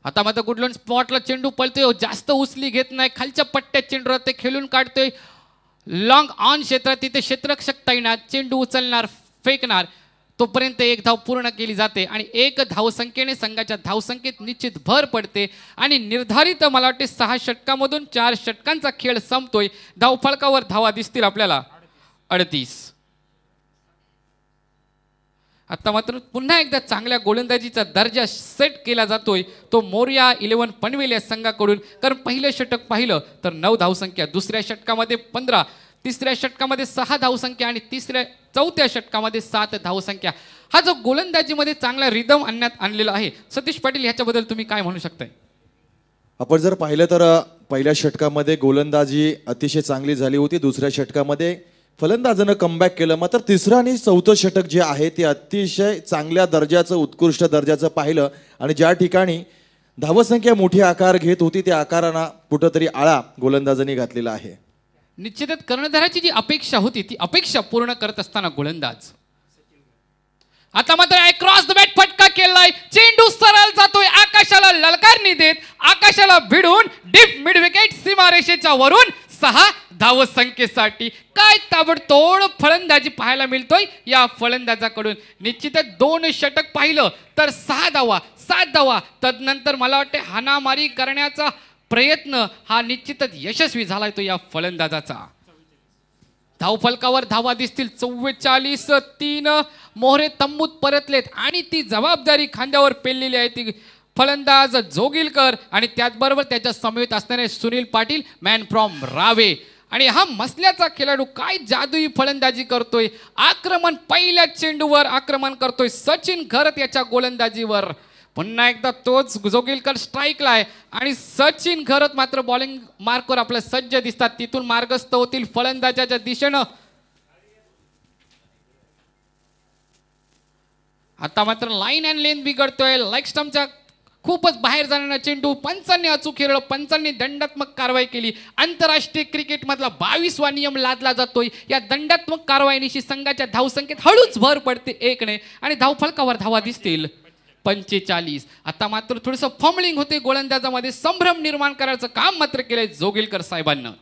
आता मात्र गुडलंड स्पॉटला चेंडू पळतोय, जास्त उचली घेत नाही, खालच्या पट्ट्यात चेंडू ते खेळून काढतोय. लॉंग ऑन क्षेत्रात तिथे क्षेत्ररक्षक तैनात, चेंडू उचलणार, फेकणार, तोपर्यंत एक धाव पूर्ण केली जाते आणि 1 धावसंख्येने संघाच्या धावसंख्येत निश्चित भर पडते आणि निर्धारित मला वाटते 6 षटकामधून 4 षटकांचा खेळ संपतोय. धावफलकावर धावा दिसतील आपल्याला 38. आता मात्र पुन्हा एकदा चांगल्या गोलंदाजीचा दर्जा सेट केला जातोय तो मोरया 11 पनवेल या संघाकडून. कारण पहिलं षटक पाहिलं तर 9 धावसंख्या, दुसऱ्या षटकामध्ये 15, तिसऱ्या षटकामध्ये 6 धावसंख्या आणि चौथ्या षटकामध्ये 7 धावसंख्या. हा जो गोलंदाजीमध्ये चांगला रिदम आणलेला आहे. सतीश पाटील ह्याच्याबद्दल तुम्ही काय म्हणू शकताय? आपण जर पाहिलं तर पहिल्या षटकामध्ये गोलंदाजी अतिशय चांगली झाली होती. दुसऱ्या षटकामध्ये फलंदाजानं कमबॅक केलं. मात्र तिसरं आणि चौथं षटक जे आहे ते अतिशय चांगल्या दर्जाचं, उत्कृष्ट दर्जाचं पाहिलं आणि ज्या ठिकाणी धावसंख्या मोठी आकार घेत होती त्या आकारांना कुठंतरी आळा गोलंदाजांनी घातलेला आहे. निश्चितच कर्णधाराची जी अपेक्षा होती ती अपेक्षा पूर्ण करत असताना गोलंदाज. आता मात्र क्रॉस द बॅट फटका केलाय, चेंडू सरळ जातोय आकाशाला ललकारणी देत, आकाशाला भिडून डीप मिड विकेट सीमारेषेच्या वरून 6 धावसंख्येसाठी. काय ताबडतोड फलंदाजी पाहायला मिळतोय या फलंदाजाकडून. निश्चितच 2 षटक पाहिलं तर 6 धावा, 7 धावा, तदनंतर मला वाटते हाणामारी करण्याचा प्रयत्न हा निश्चितच यशस्वी झालाय तो या फलंदाजाचा. धावफलकावर धावा दिसतील 44-3. मोहरे तंबूत परतलेत आणि ती जबाबदारी खांद्यावर पेललेली आहे ती फलंदाज जोगिलकर आणि त्याचबरोबर त्याच्या समवेत असणारे सुनील पाटील, मॅन फ्रॉम रावे. आणि हा मसल्याचा खेळाडू काय जादुई फलंदाजी करतोय. आक्रमण पहिल्या चेंडूवर आक्रमण करतोय सचिन घरत याच्या गोलंदाजीवर. पुन्हा एकदा तोच जोगिलकर स्ट्राईकला आहे आणि सचिन घरत मात्र बॉलिंग मार्कवर आपल्या सज्ज दिसतात. तिथून मार्गस्थ होतील फलंदाजाच्या दिशेनं. आता मात्र लाईन अँड लेन बिघडतोय. लाईक स्टंपच्या खूपच बाहेर जाणारा चेंडू पंचांनी अचूक खेळलं, पंचांनी दंडात्मक कारवाई केली. आंतरराष्ट्रीय क्रिकेटमधला 22वा नियम लादला जातोय. या दंडात्मक कारवाईनिशी संघाच्या धावसंख्येत हळूच भर पडते 1ने आणि धावफलकावर धावा दिसतील 45. आता मात्र थोडंसं फंबलिंग होते गोलंदाजामध्ये. संभ्रम निर्माण करायचं काम मात्र केलंय जोगिलकर साहेबांना.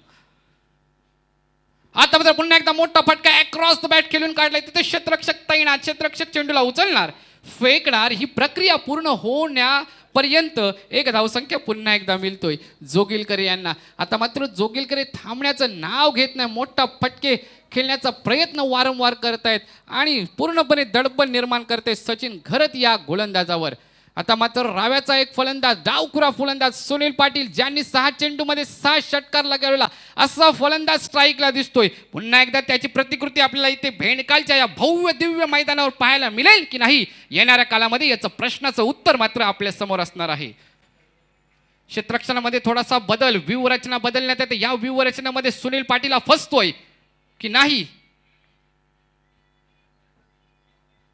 आता मात्र पुन्हा एकदा मोठा फटका अक्रॉस द बॅट खेळून काढलाय. तिथे क्षेत्ररक्षक तैनात, क्षेत्ररक्षक चेंडूला उचलणार, फेकणार. ही प्रक्रिया पूर्ण होण्यापर्यंत 1 धावसंख्या पुन्हा एकदा मिळतोय जोगिलकर यांना. आता मात्र जोगिलकर थांबण्याचं नाव घेत नाही. मोठा फटके खेळण्याचा प्रयत्न वारंवार करतायत आणि पूर्णपणे दडपण निर्माण करते सचिन घरत या गोलंदाजावर. आता मात्र राव्याचा एक फलंदाज, डावखुरा फलंदाज सुनील पाटील, ज्यांनी 6 चेंडूमध्ये 6 षटकार लगावला असा फलंदाज स्ट्राईकला दिसतोय. पुन्हा एकदा त्याची प्रतिकृती आपल्याला इथे भेंडकालच्या या भव्य दिव्य मैदानावर पाहायला मिळेल की नाही येणाऱ्या काळामध्ये याचं प्रश्नाचं उत्तर मात्र आपल्या समोर असणार आहे. क्षेत्ररक्षणामध्ये थोडासा बदल, व्यूहरचना बदलण्यात येते. या व्यूहरचनेमध्ये सुनील पाटील फसतोय की नाही.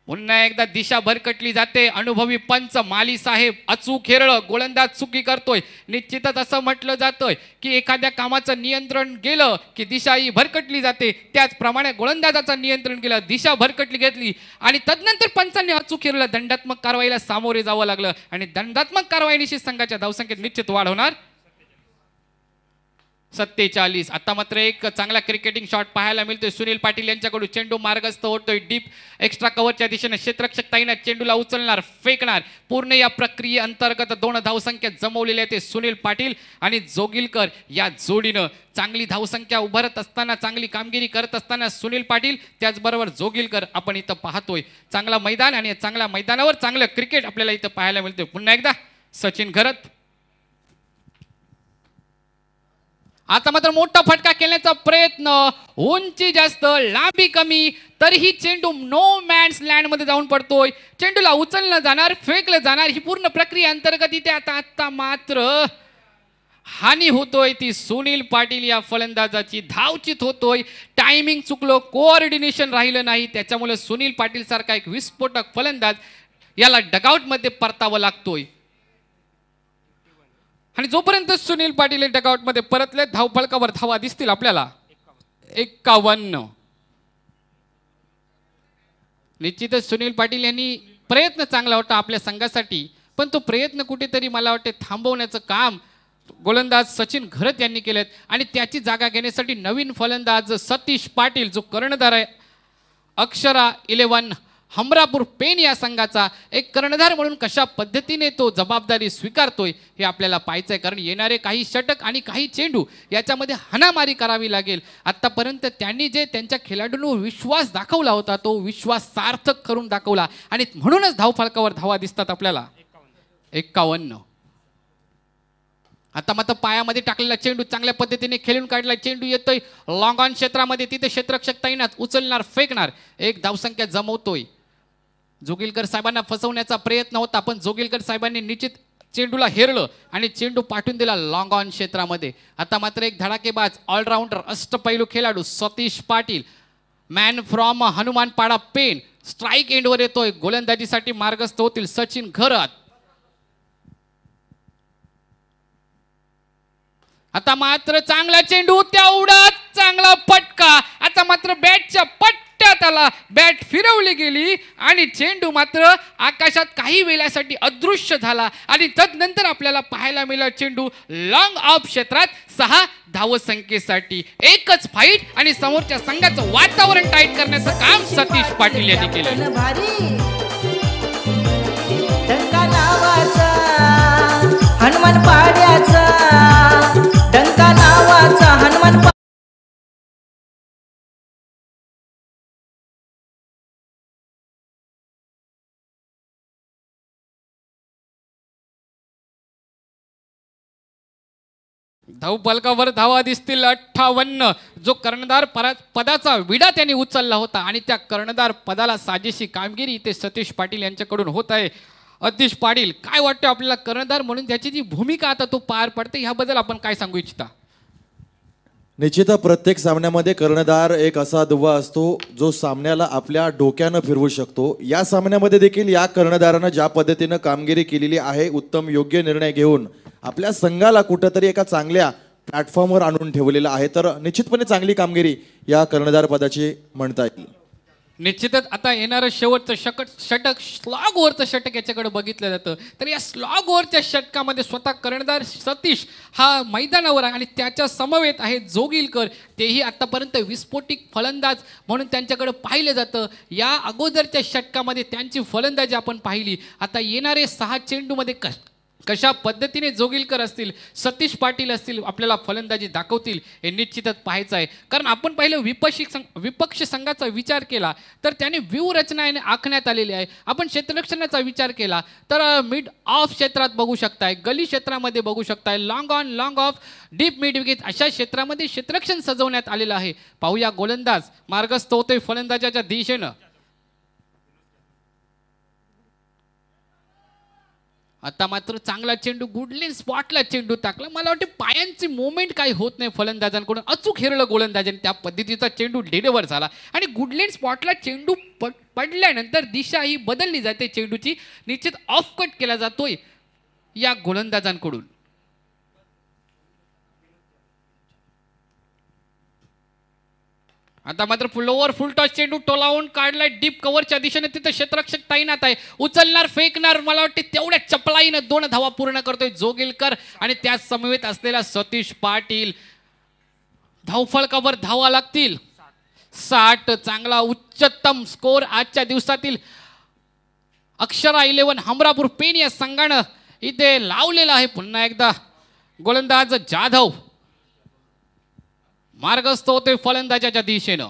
पुन्हा एकदा दिशा भरकटली जाते. अनुभवी पंच माली साहेब अचूक खेळलं, गोलंदाज चुकी करतोय. निश्चितच असं म्हटलं जातंय की एखाद्या कामाचं नियंत्रण गेलं की दिशा ही भरकटली जाते. त्याचप्रमाणे गोलंदाजाचं नियंत्रण केलं, दिशा भरकटली घेतली आणि तदनंतर पंचांनी अचूक खेळलं. दंडात्मक कारवाईला सामोरे जावं लागलं आणि दंडात्मक कारवाईनिशी संघाच्या धावसंख्येत निश्चित वाढ होणार. 47. आता मात्र एक चांगला क्रिकेटिंग शॉट पाहायला मिळतोय सुनील पाटील यांच्याकडून. चेंडू मार्गस्थ होतोय डीप एक्स्ट्रा कव्हरच्या दिशेने. क्षेत्ररक्षक ताईना चेंडूला उचलणार, फेकणार. पूर्ण या प्रक्रियेअंतर्गत 2 धावसंख्या जमवलेल्या ते सुनील पाटील आणि जोगिलकर या जोडीनं चांगली धावसंख्या उभारत असताना, चांगली कामगिरी करत असताना सुनील पाटील त्याचबरोबर जोगिलकर आपण इथं पाहतोय. चांगला मैदान आणि चांगल्या मैदानावर चांगलं क्रिकेट आपल्याला इथं पाहायला मिळतोय. पुन्हा एकदा सचिन घरत. आता मात्र मोठा फटका खेळण्याचा प्रयत्न, उंची जास्त लांबी कमी, तरीही चेंडू नो मॅन्स लँड मध्ये जाऊन पडतोय. चेंडूला उचललं जाणार, फेकलं जाणार, ही पूर्ण प्रक्रिया अंतर्गत इथे आता मात्र हानी होतोय ती सुनील पाटील या फलंदाजाची. धावचित होतोय, टायमिंग चुकलो, कोऑर्डिनेशन राहिलं नाही, त्याच्यामुळे सुनील पाटील सारखा एक विस्फोटक फलंदाज याला डगआउट मध्ये परतावं लागतोय. आणि जोपर्यंत सुनील पाटील डगआउट मध्ये परतले, धावफलकावर धावा दिसतील आपल्याला 51. निश्चितच सुनील पाटील यांनी प्रयत्न चांगला होता आपल्या संघासाठी, पण तो प्रयत्न कुठेतरी मला वाटते थांबवण्याचं काम गोलंदाज सचिन घरत यांनी केलेत. आणि त्याची जागा घेण्यासाठी नवीन फलंदाज सतीश पाटील जो कर्णधार आहे अक्षरा 11 हमरापूर पेन या संघाचा, एक कर्णधार म्हणून कशा पद्धतीने तो जबाबदारी स्वीकारतोय हे आपल्याला पाहायचं आहे. कारण येणारे काही षटक आणि काही चेंडू याच्यामध्ये हाणामारी करावी लागेल. आत्तापर्यंत त्यांनी जे त्यांच्या खेळाडूंवर विश्वास दाखवला होता तो विश्वास सार्थक करून दाखवला आणि म्हणूनच धावफलकावर धावा दिसतात आपल्याला 51. आता मात्र पायामध्ये टाकलेला चेंडू चांगल्या पद्धतीने खेळून काढला. चेंडू येतोय लॉंग ऑन क्षेत्रामध्ये, तिथे क्षेत्ररक्षक तैनात, उचलणार, फेकणार, एक धावसंख्या जमवतोय. जोगिलकर साहेबांना फसवण्याचा प्रयत्न होता, पण जोगिलकर साहेबांनी निश्चित चेंडूला हेरलं आणि चेंडू पाठवून दिला लॉंग ऑन क्षेत्रामध्ये. आता मात्र एक धडाकेबाज ऑलराऊंडर अष्टपैलू खेळाडू Satish Patil, man from Hanumanpada Pen, strike एंडवर येतोय. गोलंदाजीसाठी मार्गस्थ होतील सचिन घरत. आता मात्र चांगला चेंडू, तेवढाच चांगला फटका. आता मात्र बॅटच्या पट्ट्यात आला, बॅट फिरवली गेली आणि चेंडू मात्र आकाशात काही वेळासाठी अदृश्य झाला आणि तदनंतर आपल्याला पाहायला मिळाला चेंडू लॉंग ऑफ क्षेत्रात 6 धावसंख्येसाठी. एकच फाईट आणि समोरच्या संघाचं वातावरण टाईट करण्याचं काम सतीश पाटील यांनी केलं. हनुमान पाड्याचा डंका नावाचा हनुमान. धावफलकावर धावा दिसतील 58. जो कर्णधार पदाचा विडा त्यांनी उचलला होता आणि त्या कर्णधार पदाला साजेशी कामगिरी ते सतीश पाटील यांच्याकडून होत आहे. सतीश पाटील, काय वाटतं आपल्याला कर्णधार म्हणून त्याची जी भूमिका आता तो पार पडते ह्याबद्दल आपण काय सांगू इच्छिता? निश्चित प्रत्येक सामन्यामध्ये कर्णधार एक असा दुवा असतो जो सामन्याला आपल्या डोक्यानं फिरवू शकतो. या सामन्यामध्ये देखील या कर्णधारानं ज्या पद्धतीनं कामगिरी केलेली आहे, उत्तम योग्य निर्णय घेऊन आपल्या संघाला कुठंतरी एका चांगल्या प्लॅटफॉर्मवर आणून ठेवलेलं आहे. तर निश्चितपणे चांगली कामगिरी या कर्णधार पदाची म्हणता येईल. निश्चितच आता येणारं शेवटचं षटक स्लॉग ओव्हरचं षटक याच्याकडे बघितलं जातं. तर या स्लॉग ओव्हरच्या षटकामध्ये स्वतः कर्णधार सतीश हा मैदानावर आहे आणि त्याच्या समवेत आहे जोगिलकर, तेही आतापर्यंत विस्फोटिक फलंदाज म्हणून त्यांच्याकडे पाहिलं जातं. या अगोदरच्या षटकामध्ये त्यांची फलंदाजी आपण पाहिली. आता येणारे 6 चेंडूमध्ये कशा पद्धतीने जोगिलकर असतील, सतीश पाटील असतील आपल्याला फलंदाजी दाखवतील हे निश्चितच पाहायचं आहे. कारण आपण पाहिलं विपक्ष संघाचा विचार केला तर त्याने व्यूहरचना आखण्यात आलेली आहे. आपण क्षेत्ररक्षणाचा विचार केला तर मिड ऑफ क्षेत्रात बघू शकताय, गली क्षेत्रामध्ये बघू शकताय, long on, long of, deep mid wicket अशा क्षेत्रामध्ये क्षेत्ररक्षण सजवण्यात आलेलं आहे. पाहूया गोलंदाज मार्गस्थ होतोय फलंदाजाच्या दिशेनं. आता मात्र चांगला चेंडू, गुडलेन स्पॉटला चेंडू टाकला. मला वाटतं पायांची मोमेंट काही होत नाही फलंदाजांकडून, अचूक हेरलं गोलंदाजाने, त्या पद्धतीचा चेंडू डिलिव्हर झाला आणि गुडलेन स्पॉटला चेंडू पडल्यानंतर दिशा ही बदलली जाते चेंडूची. निश्चित ऑफ कट केला जातोय या गोलंदाजांकडून. आता मात्र फ्लोवर फुल टॉस चेंडू टोलावून काढलाय डीप कव्हरच्या दिशेने, तिथे क्षेत्ररक्षक तैनात आहे, उचलणार, फेकणार. मला वाटते तेवढ्या चपळाईनं 2 धावा पूर्ण करतोय जोगिलकर आणि त्या समवेत असलेला सतीश पाटील. धावफलकावर धावा लागतील 60. चांगला उच्चतम स्कोर आजच्या दिवसातील अक्षरा 11 हमरापूर पेन या संघानं इथे लावलेला आहे. पुन्हा एकदा गोलंदाज जाधव मार्गस्थ होते फलंदाजाच्या दिशेनं.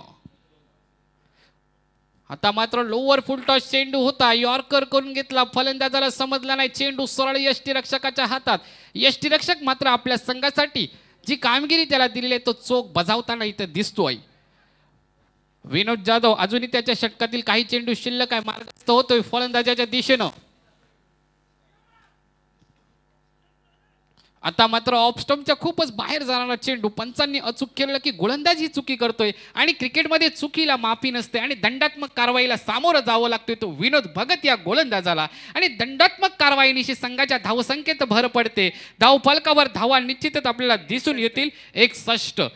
आता मात्र लोअर फुल टॉस चेंडू होता, यॉर्कर करून घेतला, फलंदाजाला समजला नाही, चेंडू सरळ यष्टीरक्षकाच्या हातात. यष्टीरक्षक मात्र आपल्या संघासाठी जी कामगिरी त्याला दिलेली आहे तो चोख बजावताना इथं दिसतोय. विनोद जाधव अजूनही त्याच्या षटकातील काही चेंडू शिल्लक आहे, मार्गस्थ होतोय फलंदाजाच्या दिशेनं. आता मात्र ऑफ स्टंपच्या खूपच बाहेर जाणारा चेंडू पंचांनी अचूक केलं की गोलंदाज ही चुकी करतोय आणि क्रिकेटमध्ये चुकीला माफी नसते आणि दंडात्मक कारवाईला सामोरं जावं लागतोय तो विनोद भगत या गोलंदाजाला. आणि दंडात्मक कारवाईनिशी संघाच्या धावसंख्येत भर पडते. धावफलकावर धावा निश्चितच आपल्याला दिसून येतील 61.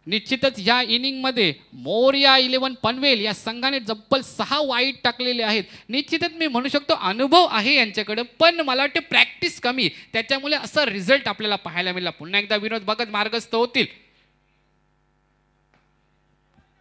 निश्चितच या इनिंगमध्ये मोरया 11 पनवेल या संघाने जब्बल 6 वाईट टाकलेले आहेत. निश्चितच मी म्हणू शकतो अनुभव आहे यांच्याकडे, पण मला वाटते प्रॅक्टिस कमी, त्याच्यामुळे असा रिझल्ट आपल्याला पाहायला मिळाला. पुन्हा एकदा विनोद भगत मार्गस्थ होतील.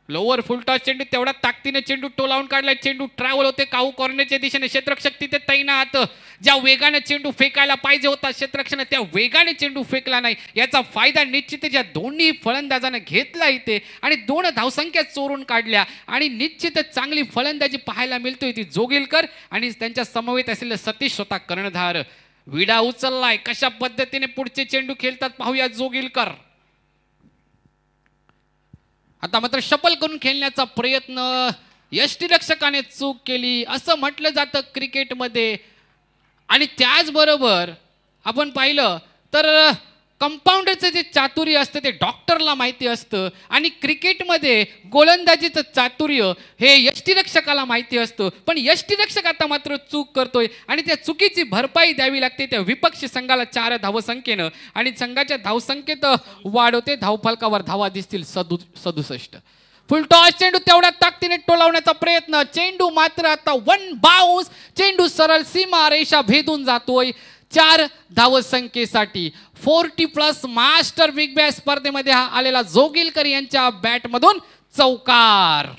लोअर फुल टॉस चेंडू तेवढा ताकदीने चेंडू टोलावून काढलाय, चेंडू ट्रॅव्हल होते काहू कॉर्नरच्या दिशेने. क्षेत्ररक्षक तिथे तैनात. ज्या वेगाने चेंडू फेकायला पाहिजे होता क्षेत्ररक्षकाने त्या वेगाने चेंडू फेकला नाही. याचा फायदा निश्चितच या दोन्ही फलंदाजांना घेतला इथे आणि 2 धावसंख्या चोरून काढल्या आणि निश्चितच चांगली फलंदाजी पाहायला मिळतोय ती जोगिलकर आणि त्यांच्या समवेत असलेले सतीश स्वतः कर्णधार. विडा उचललाय, कशा पद्धतीने पुढचे चेंडू खेळतात पाहूया जोगिलकर. आता मात्र शपल करून खेळण्याचा प्रयत्न, यष्टीरक्षकाने चूक केली असं म्हटलं जातं क्रिकेटमध्ये. आणि त्याचबरोबर आपण पाहिलं तर कंपाऊंडरचं जे चातुर्य असतं ते डॉक्टरला माहिती असतं आणि क्रिकेटमध्ये गोलंदाजीचं चातुर्य हे यष्टीरक्षकाला माहिती असतं. पण यष्टीरक्षक आता मात्र चूक करतोय आणि त्या चुकीची भरपाई द्यावी लागते त्या विपक्षी संघाला 4 धावसंख्येनं आणि संघाच्या धावसंख्येत वाढ होते. धावफलकावर धावा दिसतील 67. फुल टॉस चेंडू तेवढ्या ताकदीने टोलावण्याचा प्रयत्न, चेंडू मात्र आता 1 बाउन्स, चेंडू सरळ सीमा रेषा भेदून जातोय 4 धावसंख्येसाठी. 40+ मास्टर बिग बॅश स्पर्धेमध्ये हा आलेला जोगिलकर यांच्या बॅटमधून चौकार.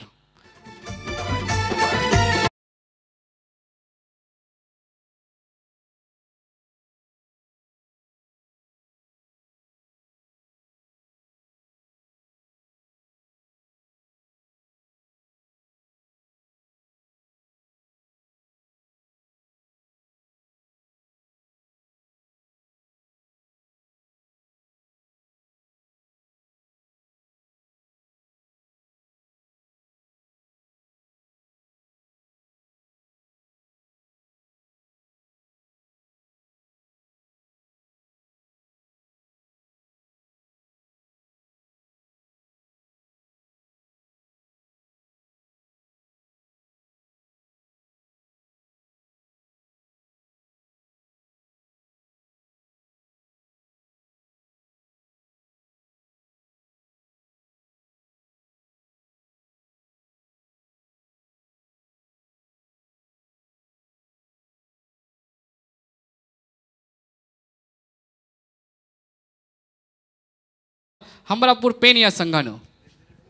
हमरापूर पेन या संघानं.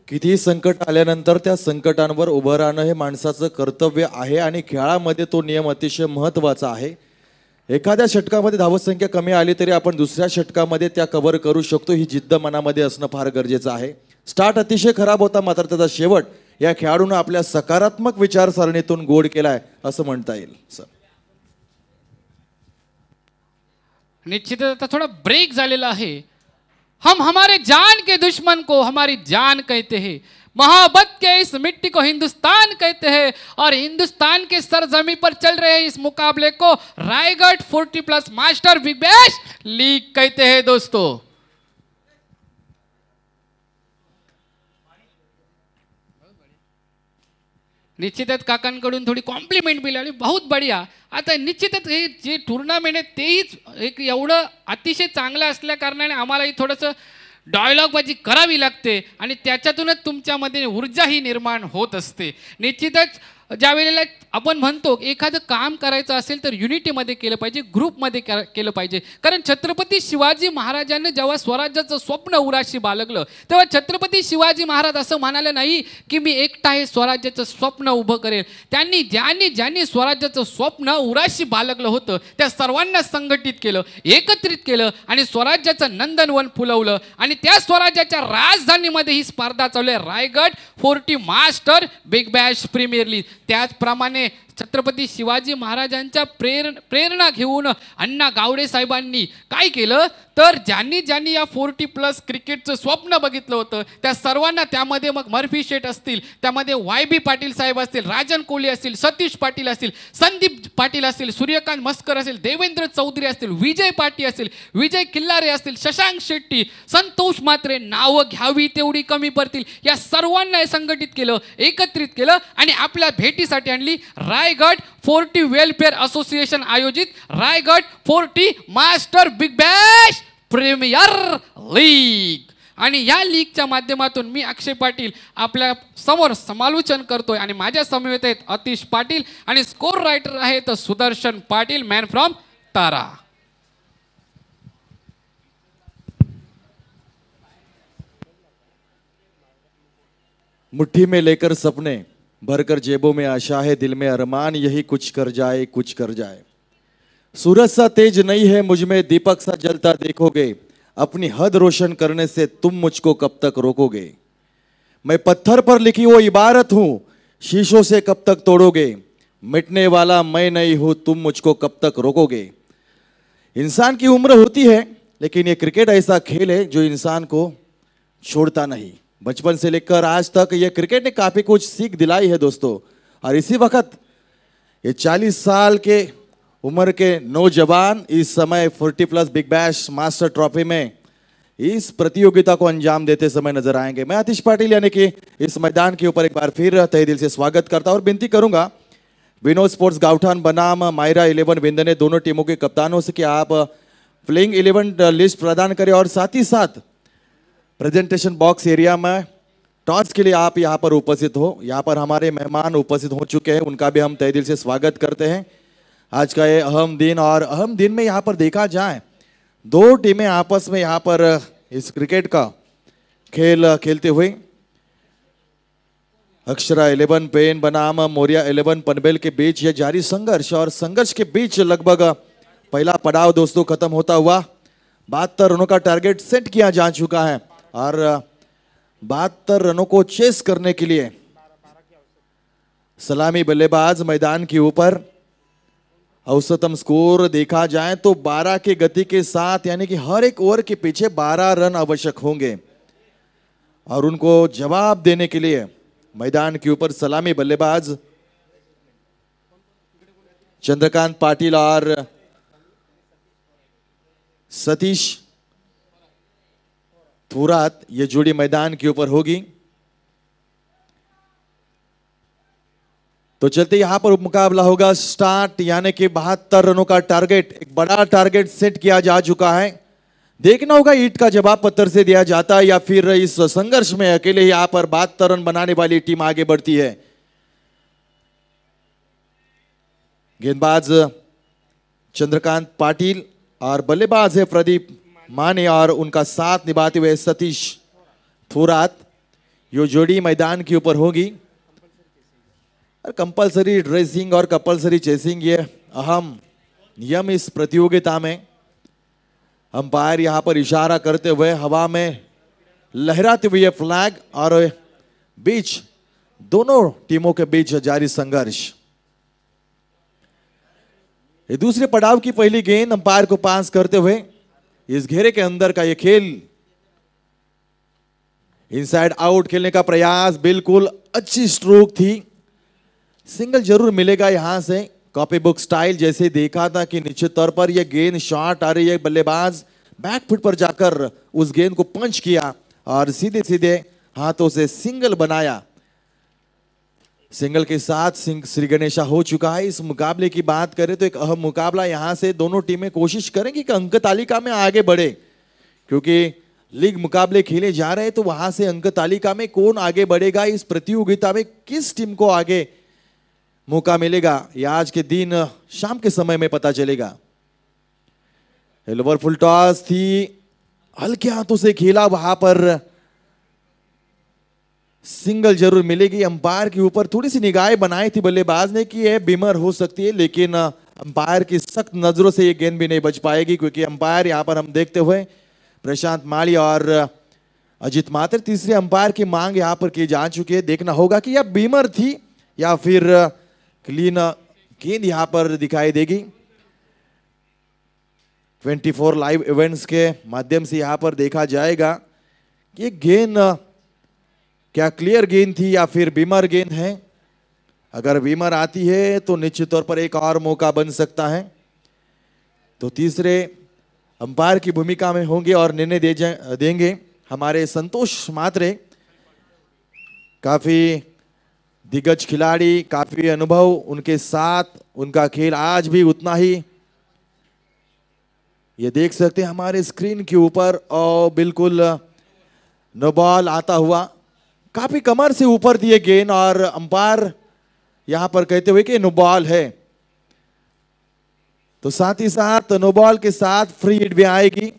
कितीही संकट आल्यानंतर त्या संकटांवर उभं राहणं हे माणसाचं कर्तव्य आहे आणि खेळामध्ये तो नियम अतिशय महत्त्वाचा आहे. एखाद्या षटकामध्ये धावसंख्या कमी आली तरी आपण दुसऱ्या षटकामध्ये त्या कव्हर करू शकतो, ही जिद्द मनामध्ये असणं फार गरजेचं आहे. स्टार्ट अतिशय खराब होता, मात्र त्याचा शेवट या खेळाडूनं आपल्या सकारात्मक विचारसरणीतून गोड केलाय असं म्हणता येईल. निश्चितच आता थोडा ब्रेक झालेला आहे. हम हमारे जान के दुश्मन को हमारी जान कहते हैं, मोहब्बत के इस मिट्टी को हिंदुस्तान कहते हैं और हिंदुस्तान के सरजमी पर चल रहे इस मुकाबले को Raigarh 40+ master big bash league कहते हैं दोस्तों. निश्चितच काकांकडून थोडी कॉम्प्लिमेंट मिळाली, बहुत बढिया. आता निश्चितच हे जे टुर्नामेंट आहे तेहीच एक एवढं अतिशय चांगलं असल्या कारणाने आम्हालाही थोडंसं डायलॉगबाजी करावी लागते आणि त्याच्यातूनच तुमच्यामध्ये ऊर्जाही निर्माण होत असते. निश्चितच ज्या वेळेला आपण म्हणतो एखादं काम करायचं असेल तर युनिटीमध्ये केलं पाहिजे, ग्रुपमध्ये केलं पाहिजे. कारण छत्रपती शिवाजी महाराजांनी जेव्हा स्वराज्याचं स्वप्न उराशी बाळगलं तेव्हा छत्रपती शिवाजी महाराज असं म्हणाले नाही की मी एकटा हे स्वराज्याचं स्वप्न उभं करेल. त्यांनी ज्यांनी स्वराज्याचं स्वप्न उराशी बाळगलं होतं त्या सर्वांना संघटित केलं, एकत्रित केलं आणि स्वराज्याचं नंदनवन फुलवलं. आणि त्या स्वराज्याच्या राजधानीमध्ये ही स्पर्धा चालू आहे, Raigad 40 master big bash premier league. त्याचप्रमाणे छत्रपती शिवाजी महाराजांच्या प्रेरणा घेऊन अण्णा गावडे साहेबांनी काय केलं तर ज्यांनी या 40+ क्रिकेटचं स्वप्न बघितलं होतं त्या सर्वांना, त्यामध्ये मग मर्फी शेठ असतील, त्यामध्ये YB पाटील साहेब असतील, राजन कोहली असतील, सतीश पाटील असतील, संदीप पाटील असतील, सूर्यकांत मस्कर असतील, देवेंद्र चौधरी असतील, विजय पाटील असतील, विजय किल्लारे असतील, शशांक शेट्टी, संतोष म्हात्रे, नावं घ्यावी तेवढी कमी पडतील. या सर्वांना संघटित केलं, एकत्रित केलं आणि आपल्या भेटीसाठी आणली. रायगड 40 वेलफेअर असोसिएशन आयोजित Raigad 40 master big bash premier league. आणि या लीगच्या माध्यमातून मी अक्षय पाटील आपल्या समोर समालोचन करतोय आणि माझ्या समवेत आहेत अतिश पाटील आणि स्कोर रायटर आहेत सुदर्शन पाटील, मॅन फ्रॉम तारा. मुट्ठी में लेकर सपने भरकर जेबों में आशा है, दिल में अरमान यही कुछ कर जाए कुछ कर जाए. सूरज सा तेज नहीं है मुझ में, दीपक सा जलता देखोगे, अपनी हद रोशन करने से तुम मुझको कब तक रोकोगे. मैं पत्थर पर लिखी वो इबारत हूं, शीशों से कब तक तोड़ोगे, मिटने वाला मैं नहीं हूं, तुम मुझको कब तक रोकोगे. इंसान की उम्र होती है लेकिन ये क्रिकेट ऐसा खेल है जो इंसान को छोड़ता नहीं. बचपन से लेकर आज तक ये क्रिकेट ने काफी कुछ सीख दिलाई है दोस्तों. और इसी वक्त ये 40 साल के उम्र के नौजवान इस समय 40+ बिग बैश मास्टर ट्रॉफी में इस प्रतियोगिता को अंजाम देते समय नजर आएंगे. मैं आतिश पाटिल यानी कि इस मैदान के ऊपर एक बार फिर तहे दिल से स्वागत करता और विनती करूंगा विनोद स्पोर्ट्स गावठान बनाम मायरा 11 विंदने दोनों टीमों के कप्तानों से कि आप प्लेइंग 11 लिस्ट प्रदान करें और साथ ही साथ प्रेजेंटेशन बॉक्स एरिया में टॉस के लिए आप यहाँ पर उपस्थित हो. यहाँ पर हमारे मेहमान उपस्थित हो चुके हैं, उनका भी हम तहे दिल से स्वागत करते हैं. आज का ये अहम दिन और अहम दिन में यहाँ पर देखा जाए दो टीमें आपस में यहाँ पर इस क्रिकेट का खेल खेलते हुए अक्षरा 11 पेन बनाम मोरिया 11 पनबेल के बीच यह जारी संघर्ष और संघर्ष के बीच लगभग पहला पड़ाव दोस्तों खत्म होता हुआ 72 रनों का टारगेट सेट किया जा चुका है और 72 रनों को चेस करने के लिए सलामी बल्लेबाज मैदान के ऊपर औसतम स्कोर देखा जाए तो 12 के गति के साथ यानी कि हर एक ओवर के पीछे 12 रन आवश्यक होंगे और उनको जवाब देने के लिए मैदान के ऊपर सलामी बल्लेबाज चंद्रकांत पाटिल और सतीश थोरात ये जोड़ी मैदान के ऊपर होगी. तो चलते यहां पर मुकाबला होगा स्टार्ट यानी कि 72 रनों का टारगेट, एक बड़ा टारगेट सेट किया जा चुका है. देखना होगा ईंट का जवाब पत्थर से दिया जाता है या फिर इस संघर्ष में अकेले ही यहां पर 72 रन बनाने वाली टीम आगे बढ़ती है. गेंदबाज चंद्रकांत पाटिल और बल्लेबाज है प्रदीप माने और उनका साथ निभाते हुए सतीश थोरात. यो जोड़ी मैदान के ऊपर होगी और कंपलसरी ड्रेसिंग और कंपलसरी चेसिंग ये अहम नियम इस प्रतियोगिता में. अंपायर यहां पर इशारा करते हुए हवा में लहराते हुए फ्लैग और बीच दोनों टीमों के बीच जारी संघर्ष. ये दूसरे पड़ाव की पहली गेंद अंपायर को पास करते हुए इस घेरे के अंदर का ये खेल इनसाइड आउट खेलने का प्रयास, बिल्कुल अच्छी स्ट्रोक थी, सिंगल जरूर मिलेगा यहां से. कॉपी बुक स्टाइल जैसे देखा था कि निश्चित तौर पर यह गेंद शॉट आ रही है, बल्लेबाज बैक फुट पर जाकर उस गेंद को पंच किया और सीधे सीधे हाथों से सिंगल बनाया. सिंगल के साथ श्री गणेशा हो चुका है. इस मुकाबले की बात करें तो एक अहम मुकाबला, यहां से दोनों टीमें कोशिश करेंगी कि अंक तालिका में आगे बढ़े, क्योंकि लीग मुकाबले खेले जा रहे हैं तो वहां से अंक तालिका में कौन आगे बढ़ेगा, इस प्रतियोगिता में किस टीम को आगे मौका मिलेगा या आज के दिन शाम के समय में पता चलेगा। लोअर फुल टॉस थी, हल्के हाथों से खेला, वहां पर सिंगल जरूर मिलेगी। अंपायर के ऊपर थोड़ी सी निगाहें बनाई थी बल्लेबाज ने कि यह बीमर हो सकती है, लेकिन अंपायर की सख्त नजरों से ये गेंद भी नहीं बच पाएगी, क्योंकि अंपायर यहां पर हम देखते हुए प्रशांत माली और अजित मात्र तीसरे अंपायर की मांग यहां पर की जा चुकी है। देखना होगा कि यह बीमर थी या फिर क्लीन गेंद यहां पर दिखाई देगी। 24 लाइव इवेंट्स के माध्यम से यहां पर देखा जाएगा कि गेंद क्या क्लियर गेंद थी या फिर बीमर गेंद है। अगर बीमर आती है तो निश्चित तौर पर एक और मौका बन सकता है। तो तीसरे अंपायर की भूमिका में होंगे और निर्णय देंगे हमारे संतोष मात्रे। काफी दिग्गज खिलाड़ी, काफी अनुभव उनके साथ, उनका खेल आज भी उतना ही, ये देख सकते हैं हमारे स्क्रीन के ऊपर। और बिल्कुल नो बॉल आता हुआ, काफी कमर से ऊपर दिए गेंद और अंपायर यहां पर कहते हुए कि नो बॉल है। तो साथ ही साथ नो बॉल के साथ फ्री हिट भी आएगी।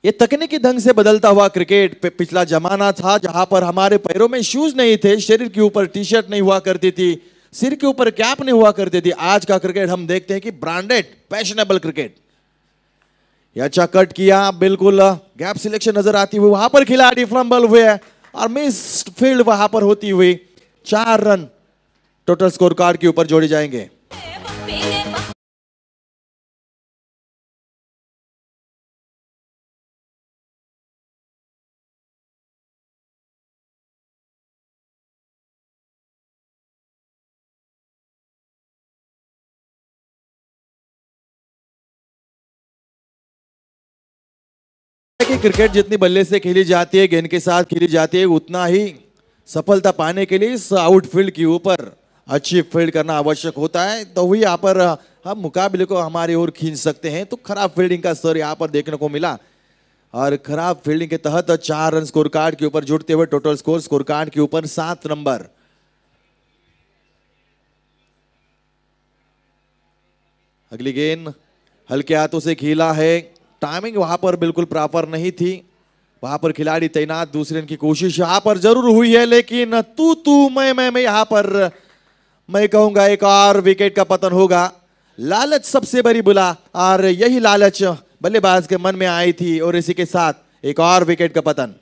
ये तकनीकी ढंग से बदलता हुआ क्रिकेट पिछला जमाना था जहां पर हमारे पैरों में शूज नहीं थे, शरीर के ऊपर टी शर्ट नहीं हुआ करती थी, सिर के ऊपर कैप नहीं हुआ करती थी। आज का क्रिकेट हम देखते हैं कि ब्रांडेड फैशनेबल क्रिकेट। ये अच्छा कट किया, बिल्कुल गैप सिलेक्शन नजर आती हुई, वहां पर खिलाड़ी फ्लंबल हुए और मिस फील्ड वहां पर होती हुई 4 रन टोटल स्कोर कार्ड के ऊपर जोड़े जाएंगे। कि क्रिकेट जितनी बल्ले से खेली जाती है, गेंद के साथ खेली जाती है, उतना ही सफलता पाने के लिए इस आउटफील्ड के ऊपर अच्छी फील्ड करना आवश्यक होता है। तो वही यहाँ पर हम मुकाबले को हमारी ओर खींच सकते हैं। तो खराब फील्डिंग का स्तर यहाँ पर देखने को मिला और खराब फील्डिंग के तहत 4 रन स्कोर कार्ड के ऊपर जुड़ते हुए टोटल स्कोर कार्ड के ऊपर 7 नंबर। अगली गेंद हल्के हाथों से खेला है, टाइमिंग वहां पर बिल्कुल प्रॉपर नहीं थी, वहां पर खिलाड़ी तैनात, दूसरे रन की कोशिश यहां पर जरूर हुई है, लेकिन तू मैं यहां पर मैं कहूंगा एक और विकेट का पतन होगा। लालच सबसे बड़ी बुला और यही लालच बल्लेबाज के मन में आई थी और इसी के साथ एक और विकेट का पतन।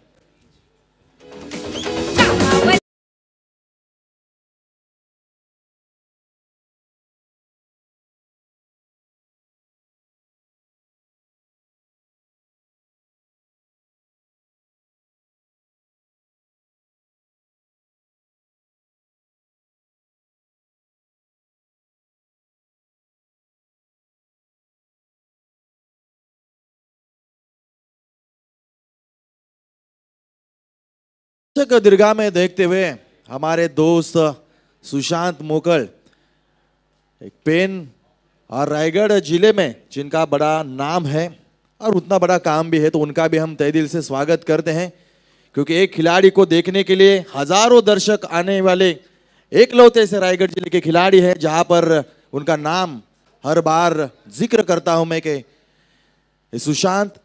दीर्घा में देखते हुए हमारे दोस्त सुशांत मोकल, एक पेन और रायगढ़ जिले में जिनका बड़ा नाम है और उतना बड़ा काम भी है, तो उनका भी हम तहे दिल से स्वागत करते हैं। क्योंकि एक खिलाड़ी को देखने के लिए हजारों दर्शक आने वाले एकलौते से रायगढ़ जिले के खिलाड़ी हैं, जहां पर उनका नाम हर बार जिक्र करता हूं मैं कि सुशांत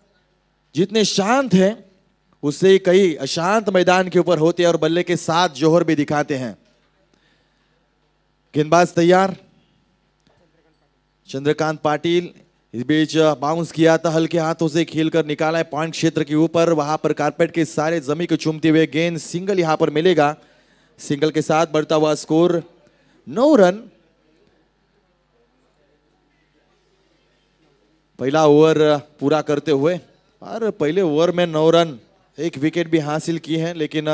जितने शांत हैं उससे कई अशांत मैदान के ऊपर होते हैं और बल्ले के साथ जोहर भी दिखाते हैं। गेंदबाज तैयार, चंद्रकांत पाटिल इस बीच बाउंस किया था, हल्के हाथों से खेलकर निकाला है पॉइंट क्षेत्र के ऊपर। वहां पर कारपेट के सारे जमीन को चूमते हुए गेंद सिंगल यहां पर मिलेगा। सिंगल के साथ बढ़ता हुआ स्कोर 9 रन। पहला ओवर पूरा करते हुए और पहले ओवर में 9 रन, 1 विकेट भी हासिल की है, लेकिन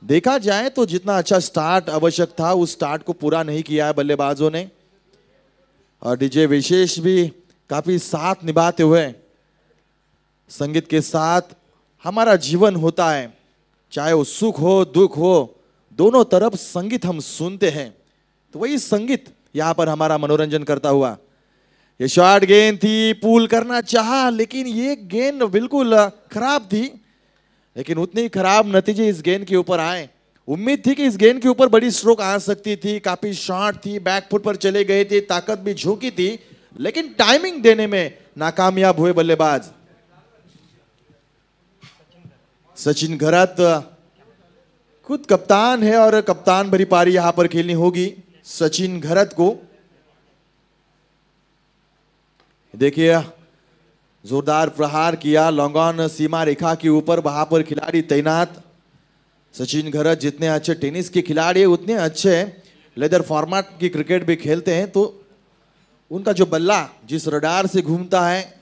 देखा जाए तो जितना अच्छा स्टार्ट आवश्यक था उस स्टार्ट को पूरा नहीं किया है बल्लेबाजों ने। और डीजे विशेष भी काफी साथ निभाते हुए, संगीत के साथ हमारा जीवन होता है, चाहे वो सुख हो दुख हो, दोनों तरफ संगीत हम सुनते हैं, तो वही संगीत यहां पर हमारा मनोरंजन करता हुआ। ये शॉर्ट गेंद थी, पुल करना चाहा, लेकिन ये गेंद बिल्कुल खराब थी, लेकिन उतने ही खराब नतीजे इस गेंद के ऊपर आए उम्मीद थी कि इस गेंद के ऊपर बड़ी स्ट्रोक आ सकती थी, काफी शॉर्ट थी, बैक फुट पर चले गए थे, ताकत भी झोंकी थी, लेकिन टाइमिंग देने में नाकामयाब हुए बल्लेबाज। सचिन घरत खुद कप्तान है और कप्तान भरी पारी यहां पर खेलनी होगी सचिन घरत को। देखिए जोरदार प्रहार किया, लॉन्ग ऑन सीमा रेखा के ऊपर, वहां पर खिलाड़ी तैनात। सचिन घरत जितने अच्छे टेनिस के खिलाड़ी हैं उतने अच्छे लेदर फॉर्मेट की क्रिकेट भी खेलते हैं, तो उनका जो बल्ला जिस रडार से घूमता है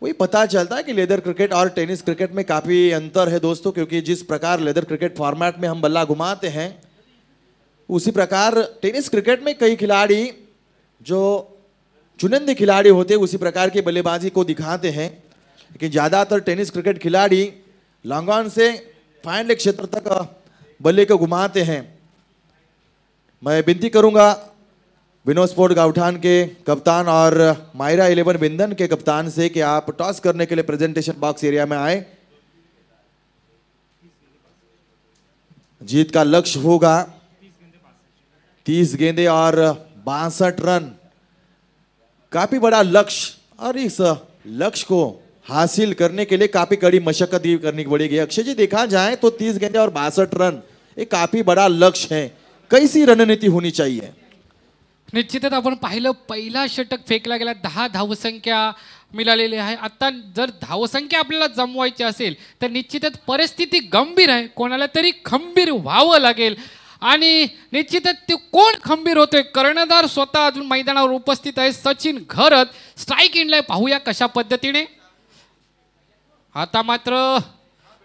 वही पता चलता है कि लेदर क्रिकेट और टेनिस क्रिकेट में काफी अंतर है दोस्तों। क्योंकि जिस प्रकार लेदर क्रिकेट फॉर्मेट में हम बल्ला घुमाते हैं, उसी प्रकार टेनिस क्रिकेट में कई खिलाड़ी जो चुनिंदे खिलाड़ी होते हैं उसी प्रकार की बल्लेबाजी को दिखाते हैं। लेकिन ज्यादातर टेनिस क्रिकेट खिलाड़ी long on say fine leg क्षेत्र तक बल्ले को घुमाते हैं। मैं विनती करूंगा विनोद स्पोर्ट गावठान के कप्तान और मायरा 11 बिंदन के कप्तान से कि आप टॉस करने के लिए प्रेजेंटेशन बॉक्स एरिया में आए। जीत का लक्ष्य होगा 30 गेंदें और 62 रन, काफी बड़ा लक्ष्य, और इस लक्ष्य को हासिल करने के लिए काफी कड़ी मशक्कत करनी पड़ेगी। अक्षय जी, देखा जाए तो 30 गेंदें और 62 रन एक काफी बड़ा लक्ष्य है, कैसी रणनीति होनी चाहिए? निश्चितच आपण पाहिलं पहिला षटक फेकला गेला, 10 धावसंख्या मिळालेली आहे। आता जर धावसंख्या आपल्याला जमवायची असेल तर निश्चितच परिस्थिती गंभीर आहे, कोणाला तरी खंबीर व्हावं लागेल आणि निश्चितच ते कोण खंबीर होतोय? कर्णधार स्वतः अजून मैदानावर उपस्थित आहे सचिन घरत। स्ट्राईक इनला पाहूया कशा पद्धतीने। आता मात्र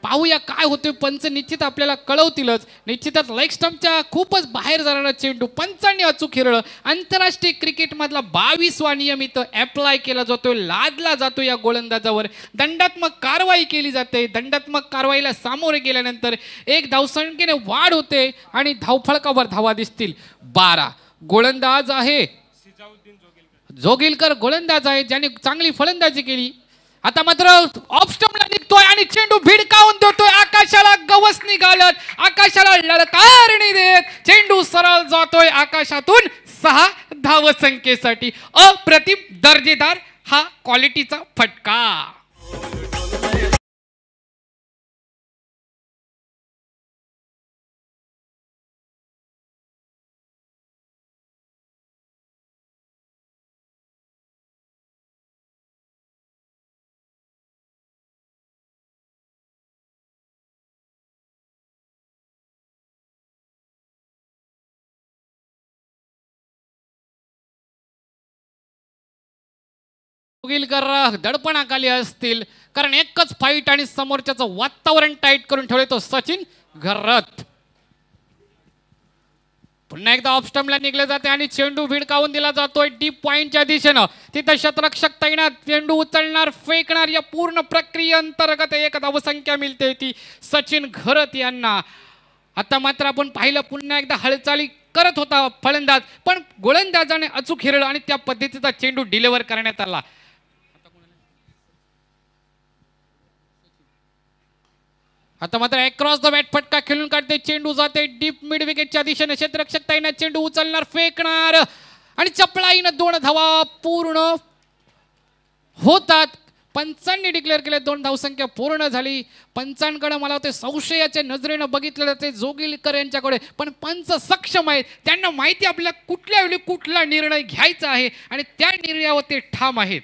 पाहूया काय होते, पंच निश्चित आपल्याला कळवतीलच। निश्चितच लेग स्टंपच्या खूपच बाहेर जाणारा चेंडू पंचांनी अचूक हिरळ। आंतरराष्ट्रीय क्रिकेट मधला 22वा नियम इथं अप्लाय केला जातोय, लादला जातो या गोलंदाजावर। दंडात्मक कारवाई केली जाते, दंडात्मक कारवाईला सामोरे गेल्यानंतर एक धावसंख्येने वाढ होते आणि धावफलकावर धावा दिसतील 12। गोलंदाज आहे जोगिलकर, गोलंदाज आहे ज्याने चांगली फलंदाजी केली। आता मात्र ऑफ स्टंपला निघतोय आणि चेंडू भिडकावून देतोय, आकाशाला गवस निघालत, आकाशाला ललकारणी देत चेंडू सरळ जातोय आकाशातून 6 धावसंख्येसाठी। अप्रतिम दर्जेदार हा क्वालिटीचा फटका। जोगिलकर दडपणाखाली असतील, कारण एकच फाईट आणि समोरच्याचं वातावरण टाईट करून ठेवले तो सचिन घरत। पुन्हा एकदा ऑफ स्टंपला निघले जाते आणि चेंडू भिडकावून दिला जातोय डीप पॉइंटच्या दिशेनं। तिथं शतरक्षक तैनात, चेंडू उचलणार, फेकणार, या पूर्ण प्रक्रियेअंतर्गत एक धावसंख्या मिळते ती सचिन घरत यांना। आता मात्र आपण पाहिलं पुन्हा एकदा हालचाली करत होता फलंदाज, पण गोलंदाजाने अचूक हिरळ आणि त्या पद्धतीचा चेंडू डिलिव्हर करण्यात आला। आता मात्र अक्रॉस द बॅट फटका खेळून काढते, चेंडू जाते डीप मिड विकेटच्या दिशेने। क्षेत्ररक्षक तैनात, चेंडू उचलणार, फेकणार आणि चपळाईनं 2 धावा पूर्ण होतात। पंचांनी डिक्लेअर केले, 2 धावसंख्या पूर्ण झाली। पंचांकडे मला वाटते संशयाच्या नजरेनं बघितलं जाते जोगिलकर यांच्याकडे, पण पंच सक्षम आहेत, त्यांना माहिती आपल्याला कुठल्या वेळी कुठला निर्णय घ्यायचा आहे आणि त्या निर्णयावर ते ठाम आहेत।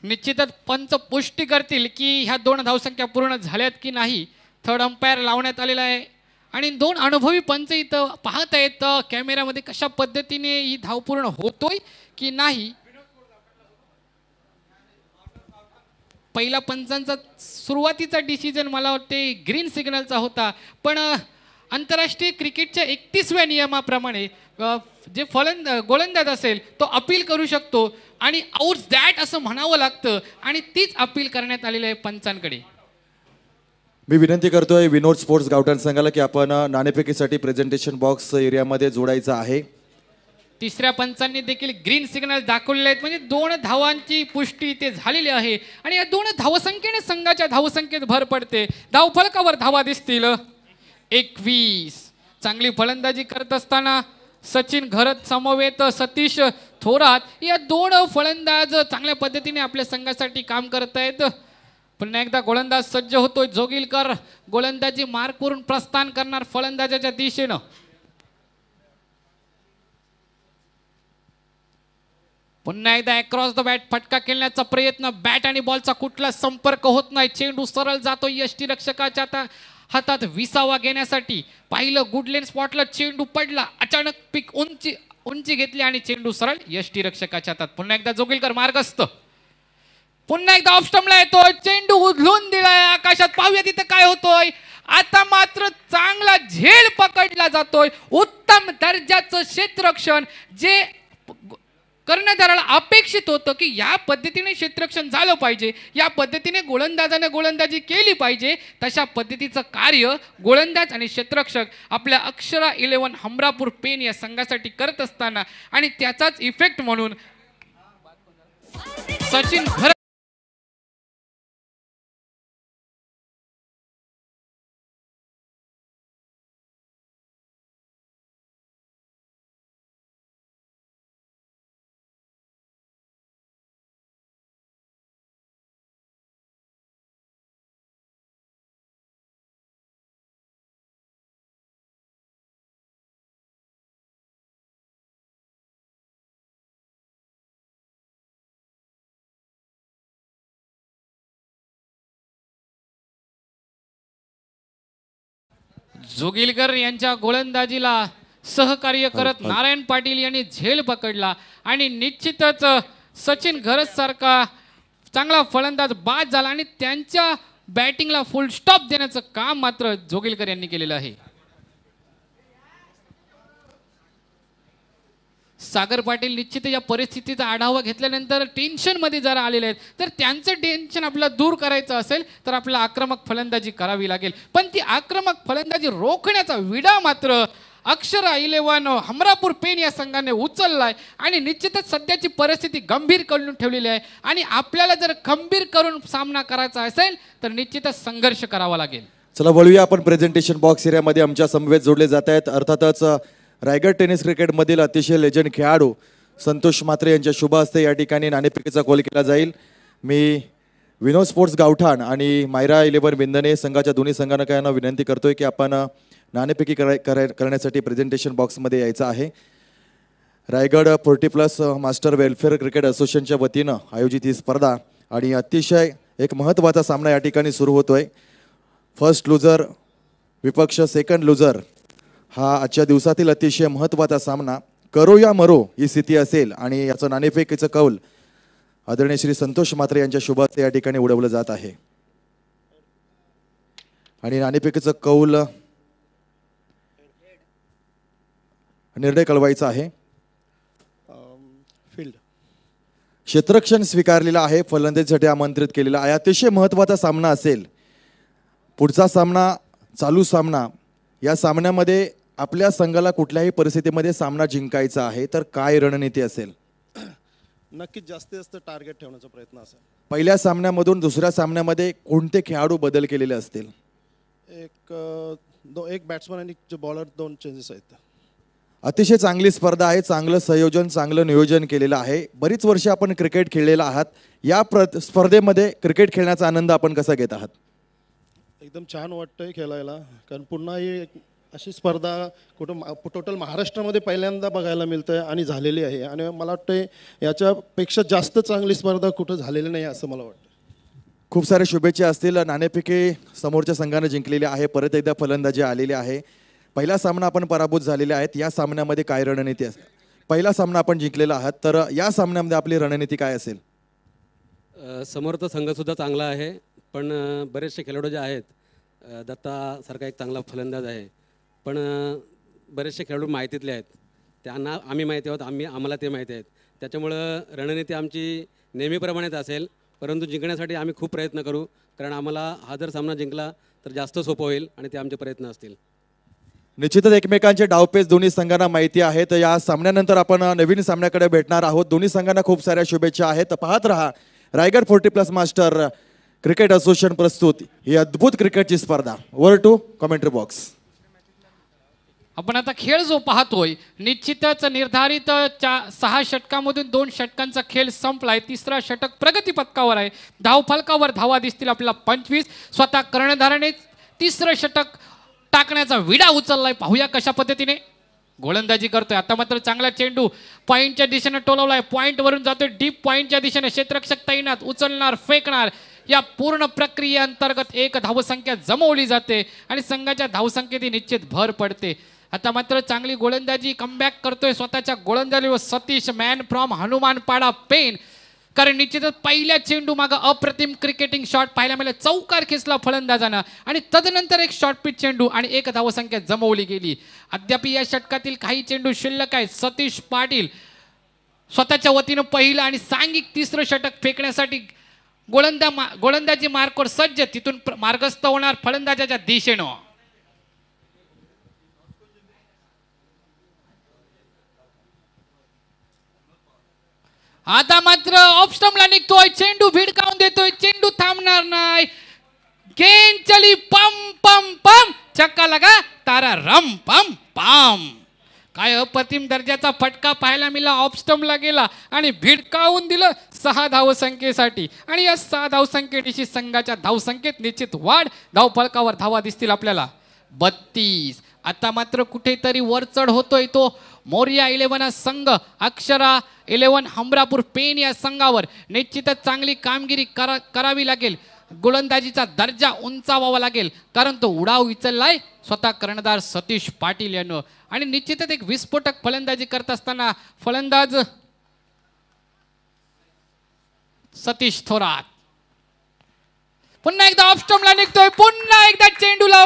निश्चितच पंच पुष्टी करतील की ह्या 2 धावसंख्या पूर्ण झाल्यात की नाही। थर्ड अंपायर लावण्यात आलेला आहे आणि 2 अनुभवी पंच इथं पाहत आहेत कॅमेऱ्यामध्ये कशा पद्धतीने ही धाव पूर्ण होतोय की नाही। पहिला पंचांचा सुरुवातीचा डिसिजन मला वाटते ग्रीन सिग्नलचा होता, पण आंतरराष्ट्रीय क्रिकेटच्या 31व्या नियमाप्रमाणे जे गोलंदाज असेल तो अपील करू शकतो आणि आउट दॅट असं म्हणावं लागतं आणि तीच अपील करण्यात आलेली आहे पंचांकडे। मी विनंती करतोय विनोद स्पोर्ट्स गावठाण संघाला की आपण नाणेफेकीसाठी प्रेझेंटेशन बॉक्स एरियामध्ये जोडायचं आहे. तिसऱ्या पंचांनी देखील ग्रीन सिग्नल दाखवलेले आहेत, म्हणजे 2 धावांची पुष्टी ते झालेली आहे आणि या 2 धावसंख्येने संघाच्या धावसंख्येत भर पडते. धावफलकावर धावा दिसतील 21. चांगली फलंदाजी करत असताना सचिन घरत समवेत सतीश थोरात या 2 फलंदाज चांगल्या पद्धतीने आपल्या संघासाठी काम करत आहेत. पुन्हा एकदा गोलंदाज सज्ज होतोय. जोगिलकर गोलंदाजी मार्कवरून प्रस्थान करणार फलंदाजाच्या दिशेनं. पुन्हा एकदा अक्रॉस द बॅट फटका खेळण्याचा प्रयत्न. बॅट आणि बॉलचा कुठला संपर्क होत नाही. चेंडू सरळ जातो यष्टीरक्षकाच्या हातात विसावा घेण्यासाठी. पाहिलं गुडलेन स्पॉटला चेंडू पडला. अचानक पीक उंची घेतली आणि चेंडू सरळ यष्टीरक्षकाच्या हातात. पुन्हा एकदा जोगिलकर मार्गस्थ. पुन्हा एकदा ऑफ स्टंपला येतोय. चेंडू उधळून दिलाय आकाशात. पाहूया तिथे काय होतोय. आता मात्र चांगला झेल पकडला जातोय. उत्तम दर्जाचं क्षेत्ररक्षण जे कर्णधाराला अपेक्षित होतं की या पद्धतीने क्षेत्ररक्षण झालं पाहिजे, या पद्धतीने गोलंदाजाने गोलंदाजी केली पाहिजे. तशा पद्धतीचं कार्य गोलंदाज आणि क्षेत्ररक्षक आपल्या अक्षरा 11 हमरापूर पेन या संघासाठी करत असताना आणि त्याचाच इफेक्ट म्हणून सचिन घरत जोगिलकर यांच्या गोलंदाजीला सहकार्य करत नारायण पाटील यांनी झेल पकडला आणि निश्चितच सचिन घरत सारखा चांगला फलंदाज बाद झाला आणि त्यांच्या बॅटिंगला फुल स्टॉप देण्याचं काम मात्र जोगिलकर यांनी केलेलं आहे. सागर पाटील निश्चित या परिस्थितीचा आढावा घेतल्यानंतर टेन्शनमध्ये जर आलेले आहेत, तर त्यांचं टेन्शन आपल्याला दूर करायचं असेल तर आपल्याला आक्रमक फलंदाजी करावी लागेल. पण ती आक्रमक फलंदाजी रोखण्याचा विडा मात्र अक्षरा 11 हमरापूर पेन या संघाने उचललाय आणि निश्चितच सध्याची परिस्थिती गंभीर करून ठेवलेली आहे आणि आपल्याला जर खंबीर करून सामना करायचा असेल तर निश्चितच संघर्ष करावा लागेल. चला वळूया आपण प्रेझेंटेशन बॉक्स एरियामध्ये. आमच्या समवेत जोडले जात आहेत अर्थातच रायगड टेनिस क्रिकेटमधील अतिशय लेजंड खेळाडू संतोष म्हात्रे यांच्या शुभ हस्ते या ठिकाणी नाणेफेकीचा कॉल केला जाईल. मी विनोद स्पोर्ट्स गावठाण आणि मायरा 11 बिंदने संघाच्या दोन्ही संघटकांना विनंती करतोय की आपण नाणेफेकी करण्यासाठी प्रेझेंटेशन बॉक्समध्ये यायचं आहे. रायगड 40+ मास्टर वेलफेअर क्रिकेट असोसिएशनच्या वतीनं आयोजित ही स्पर्धा आणि अतिशय एक महत्त्वाचा सामना या ठिकाणी सुरू होतोय. फर्स्ट लुझर विपक्ष सेकंड लुझर हा आजच्या दिवसातील अतिशय महत्त्वाचा सामना. करो या मरो ही स्थिती असेल आणि याचं नाणेफेकीचं कौल आदरणीय श्री संतोष म्हात्रे यांच्या शुभ हस्ते या ठिकाणी उडवलं जात आहे आणि नाणेफेकीचं कौल निर्णय कळवायचा आहे. फील्ड क्षेत्ररक्षण स्वीकारलेला आहे, फलंदाजीसाठी आमंत्रित केलेला आहे. अतिशय महत्त्वाचा सामना असेल. पुढचा सामना चालू सामना. या सामन्यामध्ये आपल्या संघाला कुठल्याही परिस्थितीमध्ये सामना जिंकायचा आहे तर काय रणनीती असेल? नक्कीच जास्तीत जास्त टार्गेट ठेवण्याचा प्रयत्न असेल. पहिल्या सामन्यामधून दुसऱ्या सामन्यामध्ये कोणते खेळाडू बदल केलेले असतील? एक बॅट्समन आणि बॉलर 2 चेंजेस आहेत. अतिशय चांगली स्पर्धा आहे, चांगलं संयोजन, चांगलं नियोजन केलेलं आहे. बरीच वर्ष आपण क्रिकेट खेळलेला आहात. या स्पर्धेमध्ये क्रिकेट खेळण्याचा आनंद आपण कसा घेत आहात? एकदम छान वाटतंय खेळायला, कारण पुन्हा ही अशी स्पर्धा कुठं टोटल महाराष्ट्रामध्ये पहिल्यांदा बघायला मिळतंय आणि झालेली आहे आणि मला वाटतंय याच्यापेक्षा जास्त चांगली स्पर्धा कुठं झालेली नाही असं मला वाटतं. खूप साऱ्या शुभेच्छा असतील. नाणेफेकी समोरच्या संघाने जिंकलेली आहे. परत एकदा फलंदाजी आलेली आहे. पहिला सामना आपण पराभूत झालेले आहेत. या सामन्यामध्ये काय रणनीती असेल? पहिला सामना आपण जिंकलेला आहात तर या सामन्यामध्ये आपली रणनीती काय असेल? समोरचा संघसुद्धा चांगला आहे, पण बरेचसे खेळाडू जे आहेत, दत्तासारखा एक चांगला फलंदाज आहे, पण बरेचसे खेळाडू माहितीतले आहेत. त्यांना आम्ही माहिती आहोत, आम्हाला ते माहिती आहेत. त्याच्यामुळं रणनीती आमची नेहमीप्रमाणेच असेल, परंतु जिंकण्यासाठी आम्ही खूप प्रयत्न करू, कारण आम्हाला हा जर सामना जिंकला तर जास्त सोपं होईल आणि ते आमचे प्रयत्न असतील. निश्चितच एकमेकांचे डावपेच दोन्ही संघांना माहिती आहे. तर या सामन्यानंतर आपण नवीन सामन्याकडे भेटणार आहोत. दोन्ही संघांना खूप साऱ्या शुभेच्छा आहेत. पाहत रहा रायगड 40+ मास्टर क्रिकेट असोसिएशन प्रस्तुत ही अद्भुत क्रिकेटची स्पर्धा. Over to commentary box. आपण आता खेळ जो पाहतोय निश्चितच निर्धारित 6 षटकांमधून 2 षटकांचा खेळ संपलाय. तिसरा षटक प्रगती पथकावर आहे. धावफलकावर धावा दिसतील आपल्याला 25. स्वतः कर्णधाराने तिसरं षटक टाकण्याचा विडा उचललाय. पाहूया कशा पद्धतीने गोलंदाजी करतोय. आता मात्र चांगला चेंडू पॉईंटच्या दिशेने टोलवलाय. पॉईंट वरून जातोय डीप पॉईंटच्या दिशेने. क्षेत्ररक्षक तैनात. उचलणार, फेकणार. या पूर्ण प्रक्रियेअंतर्गत 1 धावसंख्या जमवली जाते आणि संघाच्या धावसंख्येत निश्चित भर पडते. आता मात्र चांगली गोलंदाजी कमबॅक करतोय स्वतःच्या गोलंदाजीवर Satish man from Hanumanpada pen. कारण निश्चितच पहिल्या चेंडू मागं अप्रतिम क्रिकेटिंग शॉट पाहायला मिळाला. चौकार खेचला फलंदाजानं आणि तदनंतर एक शॉर्ट पिच चेंडू आणि 1 धावसंख्या जमवली गेली. अद्याप या षटकातील काही चेंडू शिल्लक आहेत. सतीश पाटील स्वतःच्या वतीनं पहिलं आणि सांघिक तिसरं षटक फेकण्यासाठी गोलंदाजी मार्कवर सज्ज. तिथून मार्गस्थ होणार फलंदाजाच्या दिशेनं. आता मात्र ऑफ स्टंपला निघतोय. चेंडू भिडकावून देतोय. चेंडू थांबणार नाही. गेंद चली पम पम पम. चक्का लगा तारा रम पम पम. काय अप्रतिम दर्जाचा फटका पाहायला मिळाला. ऑफ स्टंपला गेला आणि भिडकावून दिलं 6 धावसंख्येसाठी. आणि या 6 धावसंख्येशी संघाच्या धावसंख्येत निश्चित वाढ. धावफलकावर धावा दिसतील आपल्याला 32. आता मात्र कुठेतरी वरचढ होतोय तो मोरिया 11 संघ. अक्षरा 11 हमरापूर पेन या संघावर निश्चितच चांगली कामगिरी करावी लागेल. गोलंदाजीचा दर्जा उंचावावा लागेल कारण तो उडाव उचललाय स्वतः कर्णधार सतीश पाटील यानं. आणि निश्चितच एक विस्फोटक फलंदाजी करत असताना फलंदाज सतीश थोरात पुन्हा एकदा ऑफ स्टंपला निघतोय. पुन्हा एकदा चेंडूला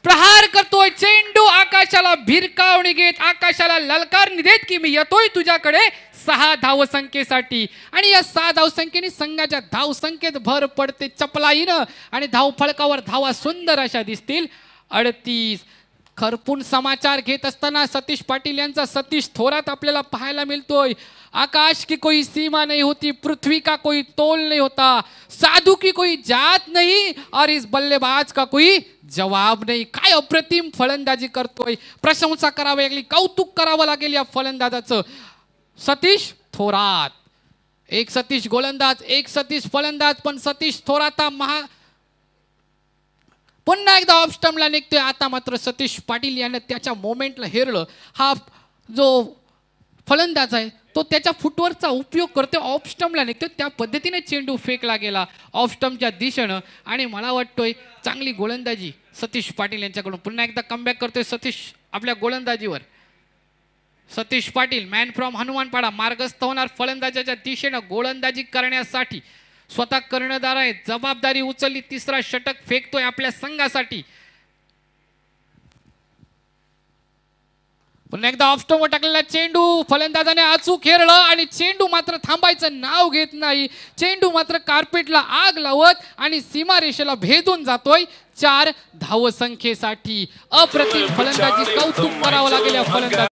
प्रहार करतोय. चेंडू आकाशाला भिरकावणी घेत, आकाशाला ललकारणी देत की मी येतोय तुझ्याकडे 6 धावसंख्येसाठी. आणि या 6 धावसंख्येने संघाच्या धावसंख्येत भर पडते चपलाईनं. आणि धावफलकावर धावा सुंदर अशा दिसतील 38. खरपून समाचार घेत असताना सतीश पाटील यांचा सतीश थोरात आपल्याला पाहायला मिळतोय. आकाश की कोई सीमा नहीं होती, पृथ्वी का कोई तोल नहीं होता, साधु की कोई जात नहीं और इस बल्लेबाज का कोई जवाब नहीं. काय अप्रतिम फलंदाजी करतोय. प्रशंसा करावी लागली, कौतुक करावं लागेल या फलंदाजाचं. सतीश थोरात. एक सतीश गोलंदाज, एक सतीश फलंदाज. पण सतीश थोरात हा पुन्हा एकदा ऑफ स्टंपला निघतोय. आता मात्र सतीश पाटील याने त्याच्या मोमेंटला हेरलं. हा जो फलंदाज आहे तो त्याच्या फुटवर्कचा उपयोग करतो. ऑफ स्टंपला निघतोय. त्या पद्धतीने चेंडू फेकला गेला ऑफ स्टंपच्या दिशेनं. आणि मला वाटतोय चांगली गोलंदाजी सतीश पाटील यांच्याकडून. पुन्हा एकदा कमबॅक करतोय सतीश आपल्या गोलंदाजीवर. सतीश पाटील मॅन फ्रॉम हनुमानपाडा मार्गस्थ होणार फलंदाजाच्या दिशेनं गोलंदाजी करण्यासाठी. स्वतः कर्णधार आहे, जबाबदारी उचलली. तिसरा षटक फेकतोय आपल्या संघासाठी. पुन्हा एकदा ऑफ स्टंपवर टाकलेला चेंडू फलंदाजाने अचूक हेरलं आणि चेंडू मात्र थांबायचं नाव घेत नाही. चेंडू मात्र कार्पेटला आग लावत आणि सीमारेषेला भेदून जातोय 4 धावसंख्येसाठी. अप्रतिम फलंदाजी, कौतुक करावं लागेल या फलंदाज.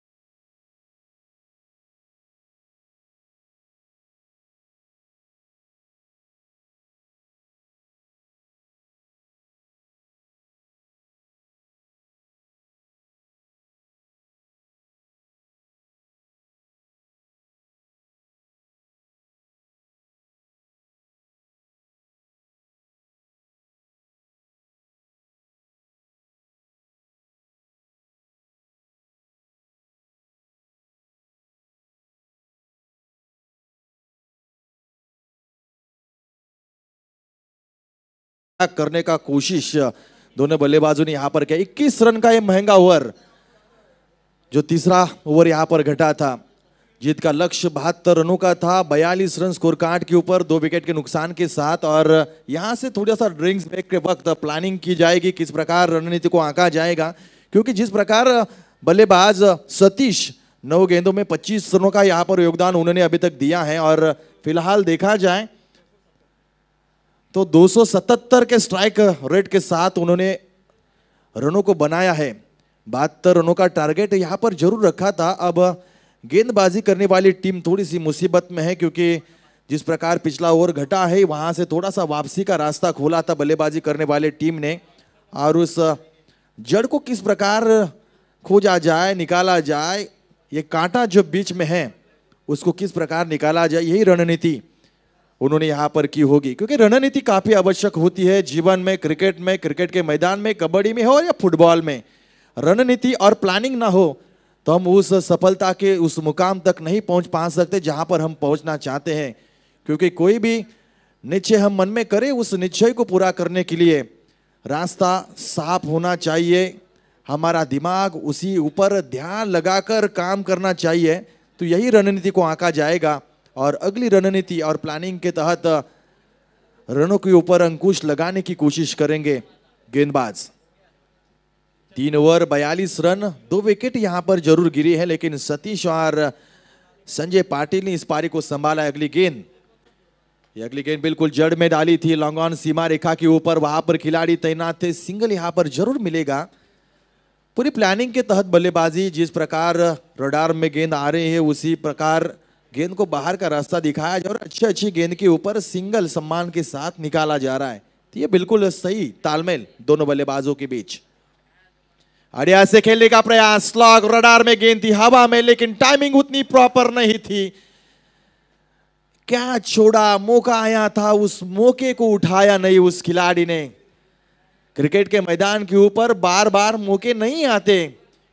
करने का कोशिश दोनों बल्लेबाजों ने यहाँ पर किया. 21 रन का ये महंगा ओवर जो तीसरा ओवर यहाँ पर घटा था. जीत का लक्ष्य 72 रनों का था. 42 रन स्कोर कार्ड के ऊपर 2 विकेट के नुकसान के साथ. और यहाँ से थोड़ा सा ड्रिंक्स ब्रेक के वक्त प्लानिंग की जाएगी किस प्रकार रणनीति को आंका जाएगा. क्योंकि जिस प्रकार बल्लेबाज सतीश 9 गेंदों में 25 रनों का यहाँ पर योगदान उन्होंने अभी तक दिया है. और फिलहाल देखा जाए तो 277 के स्ट्राइक रेट के साथ उन्होंने रनों को बनाया है। 72 रनों का टारगेट यहाँ पर जरूर रखा था। अब गेंदबाजी करने वाली टीम थोड़ी सी मुसीबत में है, क्योंकि जिस प्रकार पिछला ओवर घटा है वहां से थोड़ा सा वापसी का रास्ता खोला था बल्लेबाजी करने वाले टीम ने, और उस जड़ को किस प्रकार खोजा जाए, निकाला जाए, ये कांटा जो बीच में है उसको किस प्रकार निकाला जाए, यही रणनीति उन्होंने यहाँ पर की होगी। क्योंकि रणनीति काफी आवश्यक होती है जीवन में, क्रिकेट के मैदान में, कबड्डी में हो या फुटबॉल में। रणनीति और प्लानिंग ना हो तो हम उस सफलता के उस मुकाम तक नहीं पा सकते जहां पर हम पहुंचना चाहते हैं। क्योंकि कोई भी निश्चय हम मन में करें, उस निश्चय को पूरा करने के लिए रास्ता साफ होना चाहिए, हमारा दिमाग उसी ऊपर ध्यान लगाकर काम करना चाहिए। तो यही रणनीति को आंका जाएगा और अगली रणनीति और प्लानिंग के तहत रनों के ऊपर अंकुश लगाने की कोशिश करेंगे गेंदबाज। 3 ओवर 42 रन, 2 विकेट यहां पर जरूर गिरी है, लेकिन सतीश और संजय पाटिल ने इस पारी को संभाला। अगली गेंद, ये अगली गेंद बिल्कुल जड़ में डाली थी, लॉन्ग ऑन सीमा रेखा के ऊपर, वहां पर खिलाड़ी तैनात थे, सिंगल यहां पर जरूर मिलेगा। पूरी प्लानिंग के तहत बल्लेबाजी, जिस प्रकार रडार में गेंद आ रही है उसी प्रकार गेंद को बाहर का रास्ता दिखाया जा रहा है, अच्छी गेंद के ऊपर सिंगल सम्मान के साथ निकाला जा रहा है। तो ये बिल्कुल सही तालमेल दोनों बल्लेबाजों के बीच। अड़िया से खेलने का प्रयास, स्लॉग, रडार में गेंद थी हवा में, लेकिन टाइमिंग उतनी प्रॉपर नहीं थी। क्या छोड़ा, मौका आया था, उस मौके को उठाया नहीं उस खिलाड़ी ने। क्रिकेट के मैदान के ऊपर बार बार मौके नहीं आते,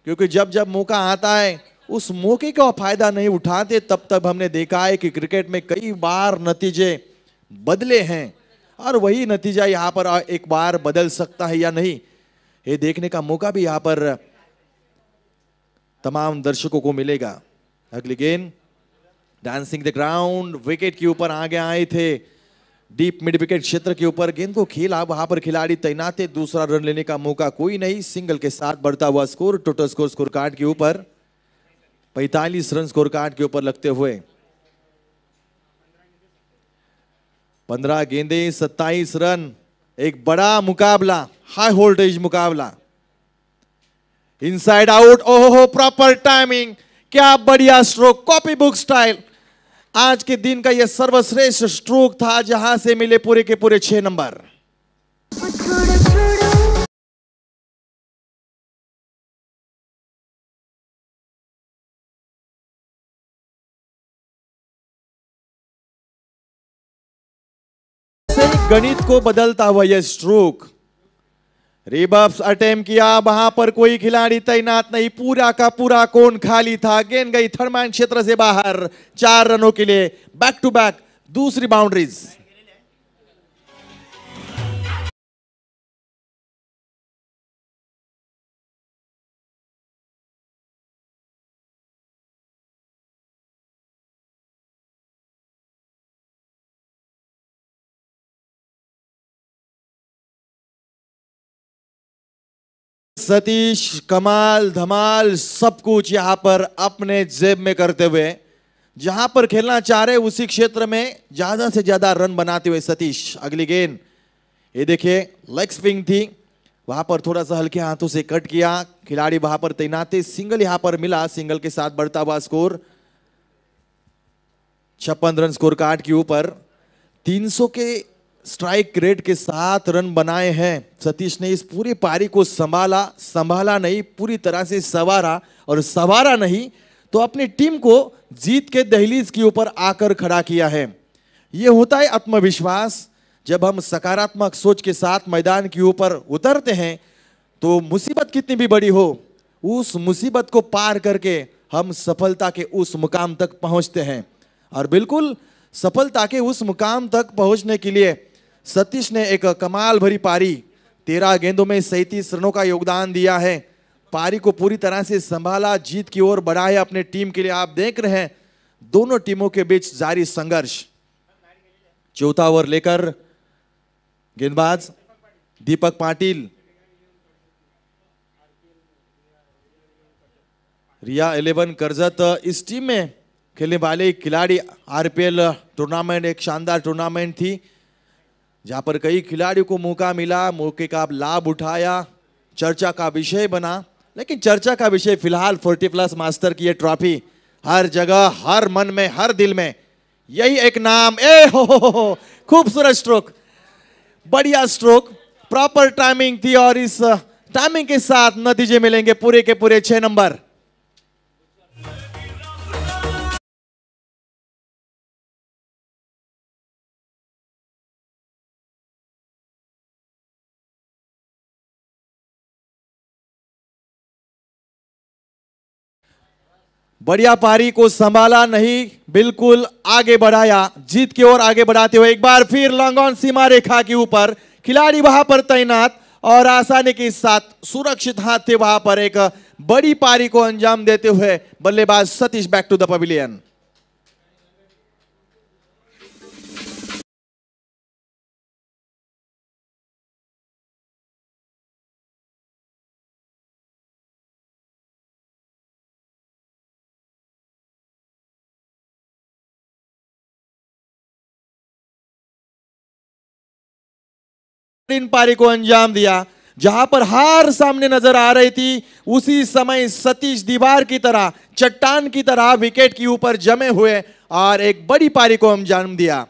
क्योंकि जब जब मौका आता है उस मौके का फायदा नहीं उठाते। तब तब हमने देखा है कि क्रिकेट में कई बार नतीजे बदले हैं, और वही नतीजा यहां पर एक बार बदल सकता है या नहीं, ये देखने का मौका भी यहां पर तमाम दर्शकों को मिलेगा। अगली गेंद डांसिंग द ग्राउंड, विकेट के ऊपर आगे आए थे, डीप मिड विकेट क्षेत्र के ऊपर गेंद को खेला, वहां पर खिलाड़ी तैनात थे, दूसरा रन लेने का मौका कोई नहीं, सिंगल के साथ बढ़ता हुआ स्कोर। टोटल स्कोर कार्ड के ऊपर 45 रन स्कोर कार्ड के ऊपर लगते हुए 15 गेंदें 27 रन, एक बड़ा मुकाबला, हाई वोल्टेज मुकाबला, इनसाइड आउट, ओहो प्रॉपर टाइमिंग, क्या बढ़िया स्ट्रोक, कॉपी बुक स्टाइल। आज के दिन का यह सर्वश्रेष्ठ स्ट्रोक था, जहां से मिले पूरे के पूरे 6 नंबर। गणित को बदलता हुआ यह स्ट्रोक, रिबर्स अटेम्प्ट किया, वहां पर कोई खिलाड़ी तैनात नहीं, पूरा का पूरा कोन खाली था, गेंद गई थर्ड मैन क्षेत्र से बाहर। 4 रनों के लिए बैक टू बैक दूसरी बाउंड्रीज। सतीश कमाल धमाल सब कुछ यहां पर अपने जेब में करते हुए, जहां पर खेलना चाह रहे उसी क्षेत्र में ज्यादा से ज्यादा रन बनाते हुए सतीश। अगली गेंद, ये देखिए लेग स्विंग थी, वहां पर थोड़ा सा हल्के हाथों से कट किया, खिलाड़ी वहां पर तैनात थे, सिंगल यहां पर मिला, सिंगल के साथ बढ़ता हुआ स्कोर 56 रन स्कोर कार्ड के ऊपर। 300 के स्ट्राइक रेट के साथ रन बनाए हैं सतीश ने। इस पूरी पारी को संभाला नहीं, पूरी तरह से संवारा, और संवारा नहीं तो अपनी टीम को जीत के दहलीज के ऊपर आकर खड़ा किया है। यह होता है आत्मविश्वास। जब हम सकारात्मक सोच के साथ मैदान के ऊपर उतरते हैं तो मुसीबत कितनी भी बड़ी हो, उस मुसीबत को पार करके हम सफलता के उस मुकाम तक पहुंचते हैं। और बिल्कुल सफलता के उस मुकाम तक पहुंचने के लिए सतीश ने एक कमाल भरी पारी, 13 गेंदों में 37 रनों का योगदान दिया है, पारी को पूरी तरह से संभाला, जीत की ओर बढ़ाया अपने टीम के लिए। आप देख रहे हैं दोनों टीमों के बीच जारी संघर्ष। चौथा ओवर लेकर गेंदबाज दीपक पाटिल, रिया 11 करजत इस टीम में खेलने वाले खिलाड़ी। आरपीएल टूर्नामेंट एक शानदार टूर्नामेंट थी जहां पर कई खिलाड़ियों को मौका मिला, मौके का लाभ उठाया, चर्चा का विषय बना। लेकिन चर्चा का विषय फिलहाल 40+ मास्टर की ये ट्रॉफी हर जगह, हर मन में, हर दिल में यही एक नाम। हो, खूबसूरत स्ट्रोक, बढ़िया स्ट्रोक, प्रॉपर टाइमिंग थी और इस टाइमिंग के साथ नतीजे मिलेंगे पूरे के पूरे 6 नंबर। बढ़िया पारी को संभाला नहीं, बिल्कुल आगे बढ़ाया, जीत की ओर आगे बढ़ाते हुए एक बार फिर लॉन्ग ऑन सीमा रेखा के ऊपर खिलाड़ी वहां पर तैनात और आसानी के साथ सुरक्षित हाथ थे वहां पर एक बड़ी पारी को अंजाम देते हुए बल्लेबाज Satish back to the pavilion. इन पारी को अंजाम दिया। जहां पर हार सामने नजर आ रही थी, उसी समय सतीश दीवार की तरह, चट्टान की तरह विकेट के ऊपर जमे हुए और एक बड़ी पारी को अंजाम दिया।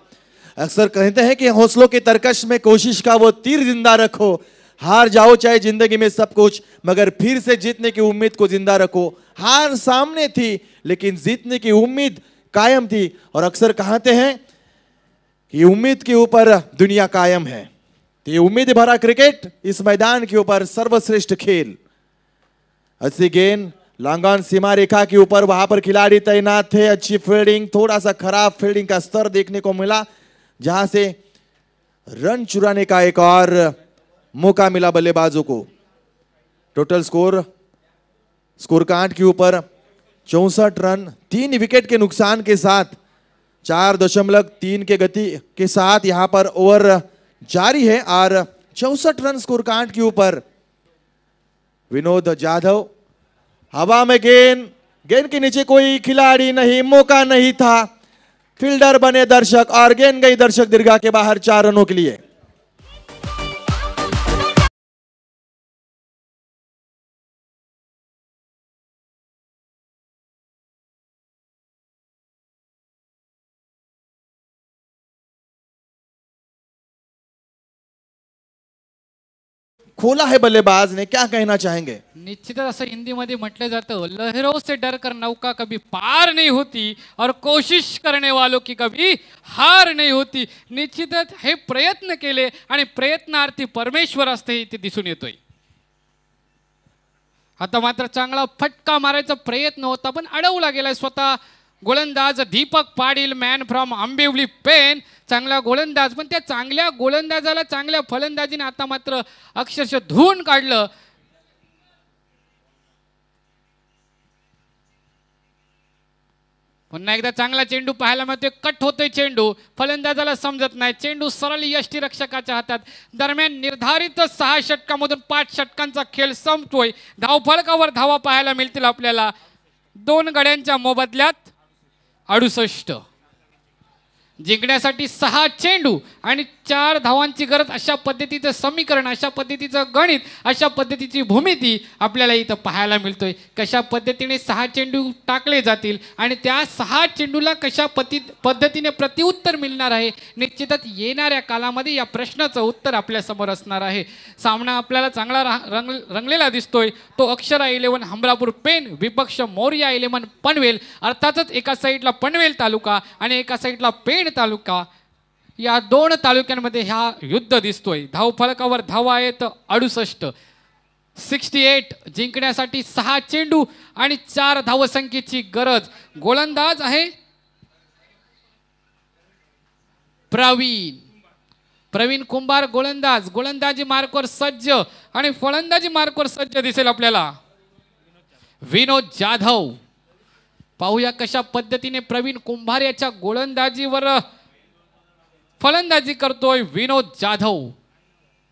अक्सर कहते हैं कि हौसलों के तरकश में कोशिश का वो तीर जिंदा रखो। हार जाओ चाहे जिंदगी में सब कुछ, मगर फिर से जीतने की उम्मीद को जिंदा रखो। हार सामने थी लेकिन जीतने की उम्मीद कायम थी और अक्सर कहते हैं कि उम्मीद के ऊपर दुनिया कायम है। ये उम्मीद भरा क्रिकेट इस मैदान के ऊपर सर्वश्रेष्ठ खेल। अच्छी गेंद लॉन्ग ऑन सीमा रेखा के ऊपर, वहां पर खिलाड़ी तैनात थे। अच्छी फील्डिंग, थोड़ा सा खराब फील्डिंग का स्तर देखने को मिला, जहां से रन चुराने का एक और मौका मिला बल्लेबाजों को। टोटल स्कोर कार्ड के ऊपर 64 रन, 3 विकेट के नुकसान के साथ 4.3 के गति के साथ यहां पर ओवर जारी है और 64 रन स्कोर कार्ड के ऊपर। विनोद जाधव हवा में, गेंद के नीचे कोई खिलाड़ी नहीं, मौका नहीं था। फील्डर बने दर्शक और गेंद गई दर्शक दीर्घा के बाहर 4 रनों के लिए। खोला है बल्लेबाज ने, क्या कहना चाहेंगे? निश्चितच असं हिंदीमध्ये म्हटलं जातं, लहरों से डरकर नौका कभी पार नहीं होती और कोशिश करने वालों की कभी हार नहीं होती. निश्चितच हे प्रयत्न केले आणि प्रयत्नार्थी परमेश्वर असते इथे दिसून येतोय. आता मात्र चांगला फटका मारायचा प्रयत्न होता पण अडवला गेलाय स्वतः गोलंदाज दीपक पाटील, मॅन फ्रॉम आंबिवली पेन. चांगला गोलंदाज, पण त्या चांगल्या गोलंदाजाला चांगल्या फलंदाजीने आता मात्र अक्षरशः धुवून काढलं. पुन्हा एकदा चांगला चेंडू पाहायला मिळतोय, कट होतोय चेंडू, फलंदाजाला समजत नाही, चेंडू सरळ यष्टीरक्षकाच्या हातात. दरम्यान निर्धारित 6 षटकांमधून 5 षटकांचा खेळ संपतोय. धावफलकावर धावा पाहायला मिळतील आपल्याला. 2 गड्यांच्या मोबदल्यात 68. जिंकण्यासाठी 6 चेंडू आणि 4 धावांची गरज, अशा पद्धतीचं समीकरण, अशा पद्धतीचं गणित, अशा पद्धतीची भूमिती आपल्याला इथं पाहायला मिळतोय. कशा पद्धतीने 6 चेंडू टाकले जातील आणि त्या 6 चेंडूला कशा पद्धतीने प्रत्युत्तर मिळणार आहे. निश्चितच येणाऱ्या कालामध्ये या प्रश्नाचं उत्तर आपल्या समोर असणार आहे. सामना आपल्याला चांगला रंगलेला दिसतोय. तो अक्षरा 11 हमरापूर पेन विपक्ष मोरया 11 पनवेल. अर्थातच एका साईडला पनवेल तालुका आणि एका साईडला पेन तालुका, या 2 तालुक्यांमध्ये हा युद्ध दिसतोय. धावफलकावर धावा आहेत 68. 68 जिंकण्यासाठी 6 चेंडू आणि 4 धावसंख्येची गरज. गोलंदाज आहे प्रवीण कुंभार. गोलंदाजी मार्कवर सज्ज आणि फलंदाजी मार्कवर सज्ज दिसेल आपल्याला विनोद जाधव. पाहूया कशा पद्धतीने प्रवीण कुंभार याच्या गोलंदाजीवर फलंदाजी करतोय विनोद जाधव.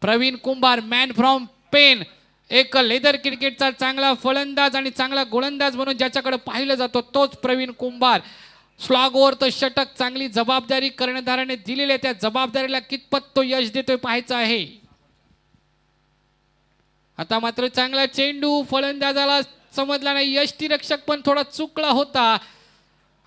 प्रवीण कुंभार मॅन फ्रॉम पेन, एक लेदर क्रिकेटचा चांगला फलंदाज आणि चांगला गोलंदाज म्हणून ज्याच्याकडे पाहिलं जातो तोच प्रवीण कुंभार. स्लॉगवरचं षटक, चांगली जबाबदारी कर्णधाराने दिलेली आहे, त्या जबाबदारीला कितपत तो यश देतोय पाहायचं आहे. आता मात्र चांगला चेंडू, फलंदाजाला समजला नाही, यष्टीरक्षक पण थोडा चुकला होता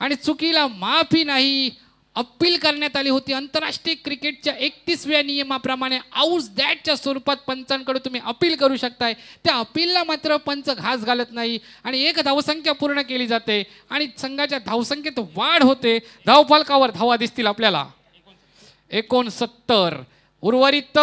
आणि चुकीला माफी नाही. अपील करण्यात आली होती. आंतरराष्ट्रीय क्रिकेटच्या 31व्या नियमाप्रमाणे आउट दॅटच्या स्वरूपात पंचांकडे तुम्ही अपील करू शकताय. त्या अपीलला मात्र पंच घास घालत नाही आणि एक धावसंख्या पूर्ण केली जाते आणि संघाच्या धावसंख्येत वाढ होते. धावफलकावर धावा दिसतील आपल्याला 69. उर्वरित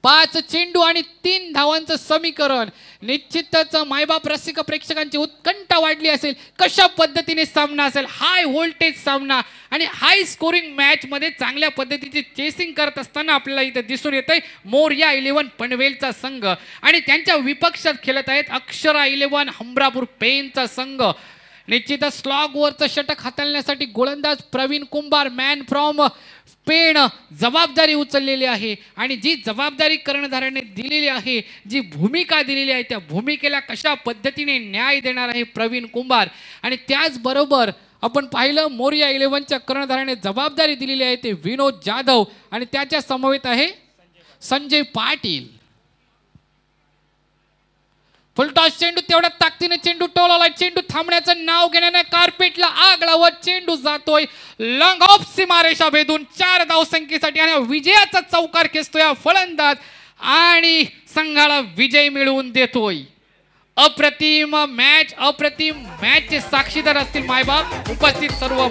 5 चेंडू आणि 3 धावांचं समीकरण. निश्चितच मायबाप रसिक प्रेक्षकांची उत्कंठा वाढली असेल. कशा पद्धतीने सामना असेल, हाय व्होल्टेज सामना आणि हाय स्कोरिंग मॅच मध्ये चांगल्या पद्धतीचे चेसिंग करत असताना आपल्याला इथे दिसून येतंय मोरया 11 पनवेलचा संघ आणि त्यांच्या विपक्षात खेळत आहेत अक्षरा 11 हमरापूर पेनचा संघ. निश्चितच स्लॉगवरचं षटक हाताळण्यासाठी गोलंदाज प्रवीण कुंभार मॅन फ्रॉम पेण जबाबदारी उचललेली आहे आणि जी जबाबदारी कर्णधाराने दिलेली आहे, जी भूमिका दिलेली आहे, त्या भूमिकेला कशा पद्धतीने न्याय देणार आहे प्रवीण कुंभार. आणि त्याचबरोबर आपण पाहिलं मोरया 11च्या कर्णधाराने जबाबदारी दिलेली आहे ते विनोद जाधव आणि त्याच्या समवेत आहे संजय पाटील. फुलटॉस चेंडू, तेवढ्या ताकदीने चेंडू टोलवला. चेंडू थांबण्याचं नाव घेण्याने कार्पेटला आग लावत चेंडू जातोय लॉंग ऑफ सीमारेषा भेदून 4 धावसंख्येसाठी आणि विजयाचा चौकार खेचतोय फलंदाज आणि संघाला विजय मिळवून देतोय. अप्रतिम मॅचचे साक्षीदार असतील मायबाप उपस्थित सर्व.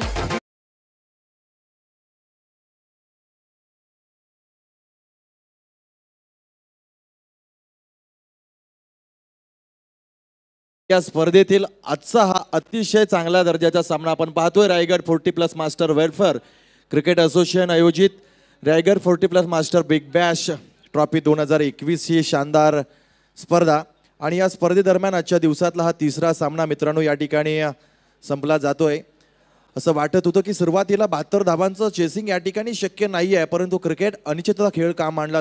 या स्पर्धेतील आजचा हा अतिशय चांगल्या दर्जाचा सामना आपण पाहतोय. Raigad 40+ master welfare cricket association आयोजित Raigad 40+ master big bash trophy 2021 ही शानदार स्पर्धा आणि या स्पर्धेदरम्यान आजच्या दिवसातला हा 3रा सामना मित्रांनो या ठिकाणी संपला जातोय. असं वाटत होतं की सुरुवातीला 72 धावांचं चेसिंग या ठिकाणी शक्य नाही आहे, परंतु क्रिकेट अनिश्चितता खेळ का मानला